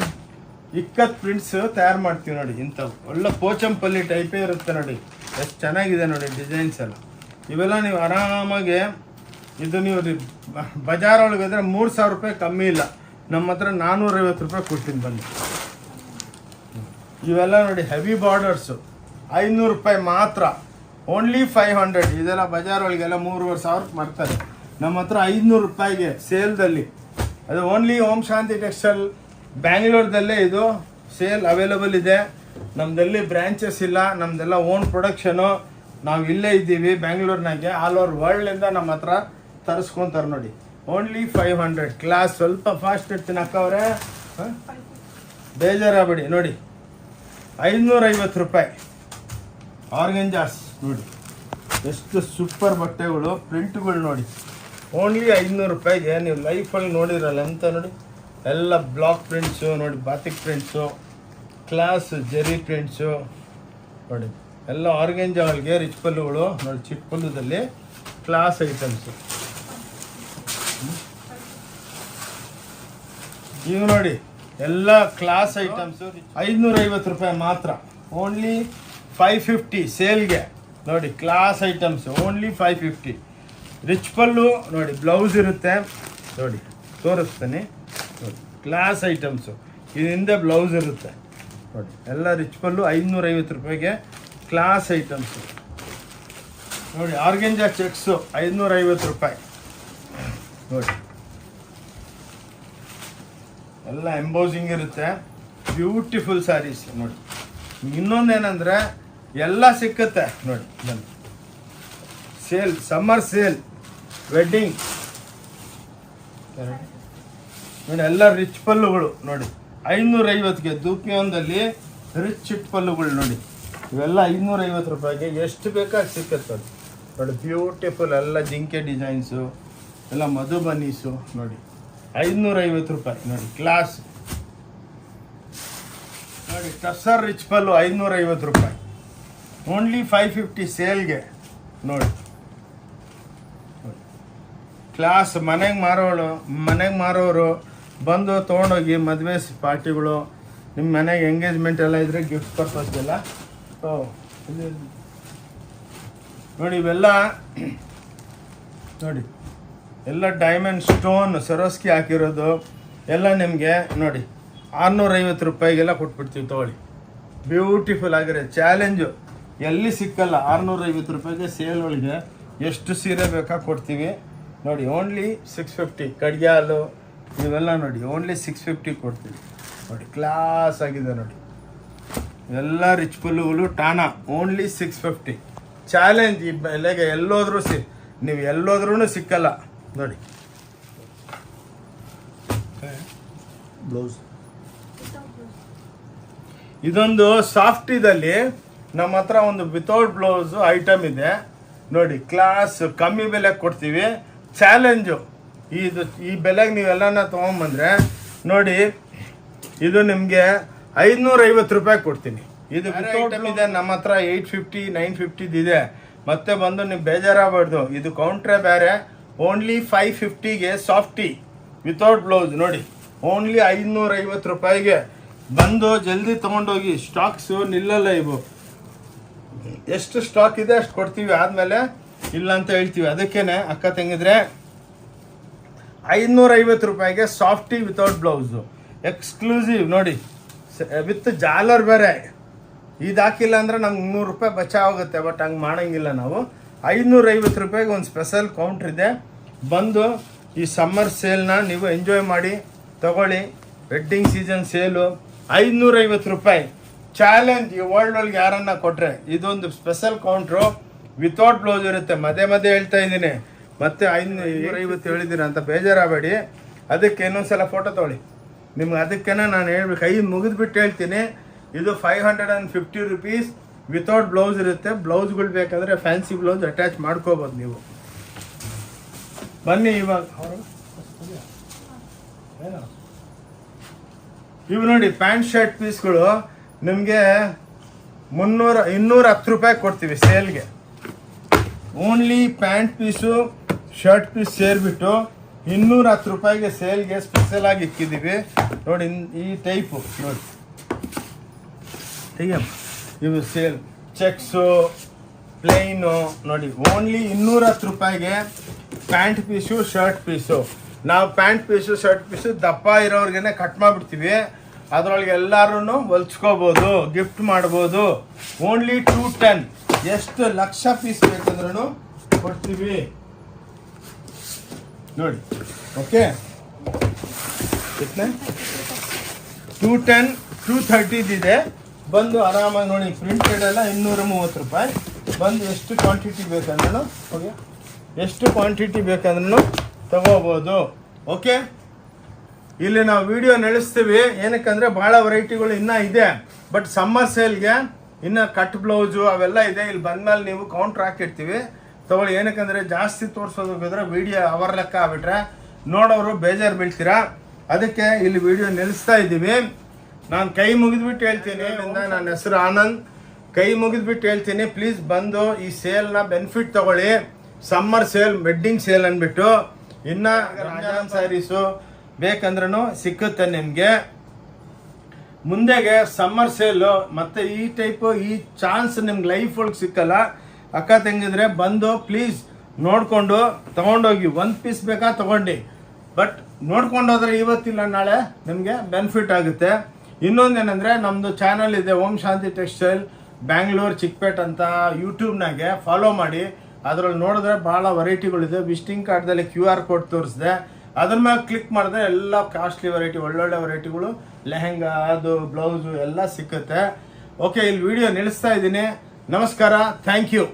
ಇಕ್ಕತ್ ಪ್ರಿಂಟ್ಸ್ ತಯಾರು ಮಾಡ್ತೀವಿ ನೋಡಿ. ಇಂಥವು ಒಳ್ಳೆ ಪೋಚಂಪಲ್ಲಿ ಟೈಪೇ ಇರುತ್ತೆ ನೋಡಿ. ಎಷ್ಟು ಚೆನ್ನಾಗಿದೆ ನೋಡಿ ಡಿಸೈನ್ಸ್ ಎಲ್ಲ. ಇವೆಲ್ಲ ನೀವು ಆರಾಮಾಗಿ ಇದು ನೀವು ಬಜಾರ್ ಒಳಗೆ ಹೋದ್ರೆ 3,000 ರೂಪಾಯಿ ಕಮ್ಮಿ ಇಲ್ಲ, ನಮ್ಮ ಹತ್ರ 450 ರೂಪಾಯಿ ಕೊಡ್ತೀನಿ ಬನ್ನಿ. ಇವೆಲ್ಲ ನೋಡಿ ಹೆವಿ ಬಾರ್ಡರ್ಸು 500 ರೂಪಾಯಿ ಮಾತ್ರ, ಓನ್ಲಿ 500. ಇದೆಲ್ಲ ಬಜಾರ್ ಒಳಗೆಲ್ಲ 3,500 ಮಾಡ್ತಾರೆ, ನಮ್ಮ ಹತ್ರ 500 ರೂಪಾಯಿಗೆ ಸೇಲ್ದಲ್ಲಿ. ಅದು ಓನ್ಲಿ ಓಂ ಶಾಂತಿ ಟೆಕ್ಸ್ಟೈಲ್ ಬ್ಯಾಂಗ್ಳೂರ್ದಲ್ಲೇ ಇದು ಸೇಲ್ ಅವೈಲಬಲ್ ಇದೆ. ನಮ್ಮದಲ್ಲಿ ಬ್ರ್ಯಾಂಚಸ್ ಇಲ್ಲ, ನಮ್ಮದೆಲ್ಲ ಓನ್ ಪ್ರೊಡಕ್ಷನು. ನಾವು ಇಲ್ಲೇ ಇದ್ದೀವಿ ಬ್ಯಾಂಗ್ಳೂರ್ನಾಗೆ. ಆಲ್ ಓವರ್ ವರ್ಲ್ಡಿಂದ ನಮ್ಮ ಹತ್ರ ತರಿಸ್ಕೊಂತಾರೆ ನೋಡಿ. ಓನ್ಲಿ 500. ಕ್ಲಾಸ್ ಸ್ವಲ್ಪ ಫಾಸ್ಟ್ ಇಡ್ತೀನಿ ಅಕ್ಕ ಅವರೇ, ಬೇಜಾರಾಗಬೇಡಿ. ನೋಡಿ 550 ರೂಪಾಯಿ ಆರ್ಗೆಂಜಾಸ್ ನೋಡಿ, ಎಷ್ಟು ಸೂಪರ್ ಬಟ್ಟೆಗಳು, ಪ್ರಿಂಟ್ಗಳು ನೋಡಿ. ಓನ್ಲಿ 500 ರೂಪಾಯಿಗೆ ನೀವು ಲೈಫಲ್ಲಿ ನೋಡಿರಲ್ಲ ಅಂತ ನೋಡಿ. ಎಲ್ಲ ಬ್ಲಾಕ್ ಪ್ರಿಂಟ್ಸು ನೋಡಿ, ಬಾತಿಕ್ ಪ್ರಿಂಟ್ಸು, ಕ್ಲಾಸ್ ಜೆರಿ ಪ್ರಿಂಟ್ಸು ನೋಡಿ, ಎಲ್ಲ ಆರ್ಗೆಂಜಾ ಒಳಗೆ ರಿಚ್ ಪಲ್ಲುಗಳು ನೋಡಿ, ಚಿಕ್ಕ ಪಲ್ಲುದಲ್ಲಿ ಕ್ಲಾಸ್ ಐಟಮ್ಸು. ಈಗ ನೋಡಿ ಎಲ್ಲ ಕ್ಲಾಸ್ ಐಟಮ್ಸು 550 ರೂಪಾಯಿ ಮಾತ್ರ, ಓನ್ಲಿ 550 ಸೇಲ್ಗೆ ನೋಡಿ. Class items only 550. ರಿಚ್ ಪಲ್ಲು ನೋಡಿ, ಬ್ಲೌಸ್ ಇರುತ್ತೆ ನೋಡಿ, ತೋರಿಸ್ತೀನಿ ನೋಡಿ. ಕ್ಲಾಸ್ ಐಟಮ್ಸು, ಇದು ಹಿಂದೆ ಬ್ಲೌಸ್ ಇರುತ್ತೆ ನೋಡಿ. ಎಲ್ಲ ರಿಚ್ ಪಲ್ಲು 550 ರೂಪಾಯಿಗೆ ಕ್ಲಾಸ್ ಐಟಮ್ಸು ನೋಡಿ. ಆರ್ಗೆಂಜಾ ಚೆಕ್ಸು 550 ರೂಪಾಯಿ ನೋಡಿ. ಎಲ್ಲ ಎಂಬೋಸಿಂಗ್ ಇರುತ್ತೆ, ಬ್ಯೂಟಿಫುಲ್ ಸ್ಯಾರೀಸ್ ನೋಡಿ. ಇನ್ನೊಂದೇನೆಂದರೆ ಎಲ್ಲ ಸಿಕ್ಕತ್ತೆ ನೋಡಿ. ಬನ್ನಿ, ಸೇಲ್, ಸಮ್ಮರ್ ಸೇಲ್, ವೆಡ್ಡಿಂಗ್ ನೋಡಿ. ಎಲ್ಲ ರಿಚ್ ಪಲ್ಲುಗಳು ನೋಡಿ, 550ಗೆ ದೂಪಿಯೊಂದಲ್ಲಿ ರಿಚ್ ಚಿಟ್ ಪಲ್ಲುಗಳು ನೋಡಿ. ಇವೆಲ್ಲ 550 ರೂಪಾಯಿಗೆ ಎಷ್ಟು ಬೇಕಾಗಿ ಸಿಕ್ಕತ್ತೆ ನೋಡಿ. ನೋಡಿ ಬ್ಯೂಟಿಫುಲ್ ಎಲ್ಲ ಜಿಂಕೆ ಡಿಸೈನ್ಸು, ಎಲ್ಲ ಮಧುಬನೀಸು ನೋಡಿ. 550 ರೂಪಾಯಿ ನೋಡಿ. ಕ್ಲಾಸ್ ನೋಡಿ, ಟಸರ್ ರಿಚ್ ಪಲ್ಲು 550 ರೂಪಾಯಿ, ಓನ್ಲಿ 550 ಸೇಲ್ಗೆ ನೋಡಿ. ಕ್ಲಾಸ್ ಮನೆಗೆ ಮಾರೋರು ಬಂದು ತೊಗೊಂಡೋಗಿ ಮದುವೆ ಪಾರ್ಟಿಗಳು, ನಿಮ್ಮ ಮನೆಗೆ ಎಂಗೇಜ್ಮೆಂಟ್ ಎಲ್ಲ ಇದ್ರೆ ಗಿಫ್ಟ್ ಪರ್ಪಸ್ಗೆಲ್ಲ ನೋಡಿ. ಇವೆಲ್ಲ ನೋಡಿ, ಎಲ್ಲ ಡೈಮಂಡ್ ಸ್ಟೋನ್ ಸರೋಸ್ಕಿ ಹಾಕಿರೋದು ಎಲ್ಲ ನಿಮಗೆ ನೋಡಿ 650 ರೂಪಾಯಿಗೆಲ್ಲ ಕೊಟ್ಬಿಡ್ತೀವಿ, ತೊಗೊಳ್ಳಿ. ಬ್ಯೂಟಿಫುಲ್ ಆಗಿರೋ ಚಾಲೆಂಜು, ಎಲ್ಲಿ ಸಿಕ್ಕಲ್ಲ. 650 ರೂಪಾಯಿಗೆ ಸೇಲ್ ಒಳಗೆ ಎಷ್ಟು ಸೀರೆ ಬೇಕಾ ಕೊಡ್ತೀವಿ ನೋಡಿ. ಓನ್ಲಿ 650. ಕಡಿಯಾಲು ಇವೆಲ್ಲ ನೋಡಿ, ಓನ್ಲಿ 650 ಕೊಡ್ತೀವಿ ನೋಡಿ. ಕ್ಲಾಸ್ ಆಗಿದೆ ನೋಡಿ. ಎಲ್ಲ ರಿಚ್ ಪಲ್ಲುಗಳು ಟಾನಾ, ಓನ್ಲಿ 650. ಚಾಲೆಂಜ್. ಈ ಬೆಲೆಗೆ ಎಲ್ಲೋದ್ರೂ ನೀವು ಎಲ್ಲೋದ್ರೂ ಸಿಕ್ಕಲ್ಲ ನೋಡಿ. ಬ್ಲೌಸ್ ಇದೊಂದು ಸಾಫ್ಟಿದಲ್ಲಿ ನಮ್ಮ ಹತ್ರ ಒಂದು ವಿತೌಟ್ ಬ್ಲೌಸ್ ಐಟಮ್ ಇದೆ ನೋಡಿ. ಕ್ಲಾಸ್ ಕಮ್ಮಿ ಬೆಲೆಗೆ ಕೊಡ್ತೀವಿ. ಚಾಲೆಂಜು ಈ ಬೆಲೆಗೆ ನೀವೆಲ್ಲನ ತೊಗೊಂಬಂದ್ರೆ ನೋಡಿ, ಇದು ನಿಮಗೆ 550 ರೂಪಾಯಿ ಕೊಡ್ತೀನಿ. ಇದು ವಿತೌಟ್ ಇದೆ ನಮ್ಮ ಹತ್ರ 850 950 ಇದೆ. ಮತ್ತೆ ಬಂದು ನೀವು ಬೇಜಾರಾಗಬಾರ್ದು, ಇದು ಕೌಂಟ್ರೇ ಬೇರೆ. ಓನ್ಲಿ 550ಗೆ ಸಾಫ್ಟಿ ವಿತೌಟ್ ಬ್ಲೌಸ್ ನೋಡಿ. ಓನ್ಲಿ 550 ರೂಪಾಯಿಗೆ ಬಂದು ಜಲ್ದಿ ತೊಗೊಂಡೋಗಿ. ಸ್ಟಾಕ್ಸು ನಿಲ್ಲಲ್ಲ ಇವು, ಎಷ್ಟು ಸ್ಟಾಕ್ ಇದೆ ಅಷ್ಟು ಕೊಡ್ತೀವಿ, ಆದಮೇಲೆ ಇಲ್ಲ ಅಂತ ಹೇಳ್ತೀವಿ. ಅದಕ್ಕೇನೆ ಅಕ್ಕ ತಂಗಿದ್ರೆ 550 ರೂಪಾಯಿಗೆ ಸಾಫ್ಟಿ ವಿತೌಟ್ ಬ್ಲೌಸು ಎಕ್ಸ್ಕ್ಲೂಸಿವ್ ನೋಡಿ, ವಿತ್ ಜಾಲರ್ ಬೇರೆ. ಇದು ಹಾಕಿಲ್ಲ ಅಂದರೆ ನಮ್ಗೆ 100 ರೂಪಾಯಿ ಬಚಾವಾಗುತ್ತೆ, ಬಟ್ ಹಂಗೆ ಮಾಡೋಂಗಿಲ್ಲ ನಾವು. 550 ರೂಪಾಯಿಗೆ ಒಂದು ಸ್ಪೆಷಲ್ ಕೌಂಟ್ರ್ ಇದೆ. ಬಂದು ಈ ಸಮ್ಮರ್ ಸೇಲ್ನ ನೀವು ಎಂಜಾಯ್ ಮಾಡಿ ತಗೊಳ್ಳಿ. ವೆಡ್ಡಿಂಗ್ ಸೀಸನ್ ಸೇಲು 550 ರೂಪಾಯಿ ಚಾಲೆಂಜ್. ಈ ವರ್ಲ್ಡ್ ಒಳಗೆ ಯಾರನ್ನ ಕೊಟ್ಟರೆ ಇದೊಂದು ಸ್ಪೆಷಲ್ ಕೌಂಟ್ರು ವಿತೌಟ್ ಬ್ಲೌಸ್ ಇರುತ್ತೆ. ಮಧ್ಯೆ ಹೇಳ್ತಾ ಇದ್ದೀನಿ, ಮತ್ತೆ 550 ಹೇಳಿದ್ದೀರಾ ಅಂತ ಬೇಜಾರಾಗಬೇಡಿ. ಅದಕ್ಕೆ ಇನ್ನೊಂದ್ಸಲ ಫೋಟೋ ತೊಗೊಳ್ಳಿ. ನಿಮ್ಗೆ ಅದಕ್ಕೇನೆ ನಾನು ಹೇಳ್ಬೇಕು, ಕೈ ಮುಗಿದ್ಬಿಟ್ಟು ಹೇಳ್ತೀನಿ. ಇದು 550 ರುಪೀಸ್ ವಿತೌಟ್ ಬ್ಲೌಸ್ ಇರುತ್ತೆ. ಬ್ಲೌಸ್ಗಳು ಬೇಕಾದರೆ ಫ್ಯಾನ್ಸಿ ಬ್ಲೌಸ್ ಅಟ್ಯಾಚ್ ಮಾಡ್ಕೋಬೋದು ನೀವು. ಬನ್ನಿ ಇವಾಗ ಇವು ನೋಡಿ, ಪ್ಯಾಂಟ್ ಶರ್ಟ್ ಪೀಸ್ಗಳು ನಿಮಗೆ 210 ರೂಪಾಯಿ ಕೊಡ್ತೀವಿ ಸೇಲ್ಗೆ. Only pant piece shirt piece ಸೇರಿಬಿಟ್ಟು 210 ರೂಪಾಯಿಗೆ ಸೇಲ್ಗೆ ಸ್ಪೆಷಲ್ ಆಗಿ ಇಕ್ಕಿದ್ದೀವಿ ನೋಡಿ. ಈ ಟೈಪು ನೋಡಿ, ಇವು ಸೇಲ್ ಚೆಕ್ಸು ಪ್ಲೇನು ನೋಡಿ ಓನ್ಲಿ 210 ರೂಪಾಯಿಗೆ ಪ್ಯಾಂಟ್ ಪೀಸು ಶರ್ಟ್ ಪೀಸು. ನಾವು ಪ್ಯಾಂಟ್ ಪೀಸು ಶರ್ಟ್ ಪೀಸು ದಪ್ಪ ಇರೋರ್ಗೆ ಕಟ್ ಮಾಡಿಬಿಡ್ತೀವಿ. ಅದರೊಳಗೆ ಎಲ್ಲರೂ ಹೊಲ್ಸ್ಕೋಬೋದು, ಗಿಫ್ಟ್ ಮಾಡ್ಬೋದು. ಓನ್ಲಿ 210. ಎಷ್ಟು ಲಕ್ಷ ಪೀಸ್ ಬೇಕಂದ್ರೂ ಕೊಡ್ತೀವಿ ನೋಡಿ. ಓಕೆ, 210 230 ಇದೆ. ಬಂದು ಆರಾಮಾಗಿ ನೋಡಿ, ಪ್ರಿಂಟೆಡ್ ಎಲ್ಲ 230 ರೂಪಾಯಿ. ಬಂದು ಎಷ್ಟು ಕ್ವಾಂಟಿಟಿ ಬೇಕಂದ್ರೂ ಓಕೆ, ಎಷ್ಟು ಕ್ವಾಂಟಿಟಿ ಬೇಕಂದ್ರೂ ತಗೋಬೋದು. ಓಕೆ, ಇಲ್ಲಿ ನಾವು ವಿಡಿಯೋ ನಡೆಸ್ತೀವಿ ಏನಕ್ಕಂದ್ರೆ ಭಾಳ ವೆರೈಟಿಗಳು ಇನ್ನೂ ಇದೆ. ಬಟ್ ಸಮ್ಮರ್ ಸೇಲ್ಗೆ ಇನ್ನು ಕಟ್ ಬ್ಲೌಸು ಅವೆಲ್ಲ ಇದೆ. ಇಲ್ಲಿ ಬಂದಮೇಲೆ ನೀವು ಕೌಂಟ್ರ್ ಹಾಕಿರ್ತೀವಿ ತಗೊಳ್ಳಿ. ಏನಕ್ಕಂದರೆ ಜಾಸ್ತಿ ತೋರಿಸೋದಕ್ಕೋದ್ರೆ ವಿಡಿಯೋ ಅವರ್ ಲೆಕ್ಕ ಆಗ್ಬಿಟ್ರೆ ನೋಡೋರು ಬೇಜಾರು ಬೀಳ್ತೀರಾ. ಅದಕ್ಕೆ ಇಲ್ಲಿ ವಿಡಿಯೋ ನಿಲ್ಲಿಸ್ತಾ ಇದ್ದೀವಿ. ನಾನು ಕೈ ಮುಗಿದ್ಬಿಟ್ಟು ಹೇಳ್ತೀನಿ, ನನ್ನ ಹೆಸರು ಆನಂದ್. ಕೈ ಮುಗಿದ್ಬಿಟ್ಟು ಹೇಳ್ತೀನಿ, ಪ್ಲೀಸ್ ಬಂದು ಈ ಸೇಲ್ನ ಬೆನಿಫಿಟ್ ತಗೊಳ್ಳಿ. ಸಮ್ಮರ್ ಸೇಲ್, ವೆಡ್ಡಿಂಗ್ ಸೇಲ್ ಅಂದ್ಬಿಟ್ಟು. ಇನ್ನು ರಂಜಾನ್ ಸ್ಯಾರೀಸು ಬೇಕಂದ್ರೂ ಸಿಕ್ಕುತ್ತೆ ನಿಮಗೆ. ಮುಂದೆಗೆ ಸಮ್ಮರ್ ಸೇಲು ಮತ್ತು ಈ ಟೈಪು ಈ ಚಾನ್ಸ್ ನಿಮ್ಗೆ ಲೈಫ್ ಒಳಗೆ ಸಿಕ್ಕಲ್ಲ. ಅಕ್ಕ ತಂಗಿದ್ರೆ ಬಂದು ಪ್ಲೀಸ್ ನೋಡಿಕೊಂಡು ತೊಗೊಂಡೋಗಿ. 1 ಪೀಸ್ ಬೇಕಾ ತೊಗೊಂಡು, ಬಟ್ ನೋಡ್ಕೊಂಡೋದ್ರೆ ಇವತ್ತಿಲ್ಲ ನಾಳೆ ನಿಮಗೆ ಬೆನಿಫಿಟ್ ಆಗುತ್ತೆ. ಇನ್ನೊಂದೇನೆಂದರೆ ನಮ್ಮದು ಚಾನಲ್ ಇದೆ, ಓಂ ಶಾಂತಿ ಟೆಕ್ಸ್ಟೈಲ್ ಬ್ಯಾಂಗ್ಳೂರ್ ಚಿಕ್ಕಪೇಟ್ ಅಂತ. ಯೂಟ್ಯೂಬ್ನಾಗೆ ಫಾಲೋ ಮಾಡಿ. ಅದರಲ್ಲಿ ನೋಡಿದ್ರೆ ಭಾಳ ವೆರೈಟಿಗಳಿದೆ. ವಿಸಿಟಿಂಗ್ ಕಾರ್ಡ್ದಲ್ಲಿ QR ಕೋಡ್ ತೋರಿಸಿದೆ. ಅದ್ರ ಮೇಲೆ ಕ್ಲಿಕ್ ಮಾಡಿದ್ರೆ ಎಲ್ಲ ಕಾಸ್ಟ್ಲಿ ವೆರೈಟಿ, ಒಳ್ಳೊಳ್ಳೆ ವೆರೈಟಿಗಳು, ಲೆಹೆಂಗಾ, ಅದು ಬ್ಲೌಸು ಎಲ್ಲ ಸಿಕ್ಕುತ್ತೆ. ಓಕೆ, ಇಲ್ಲಿ ವಿಡಿಯೋ ನಿಲ್ಲಿಸ್ತಾ ಇದ್ದೀನಿ. ನಮಸ್ಕಾರ, ಥ್ಯಾಂಕ್ ಯು.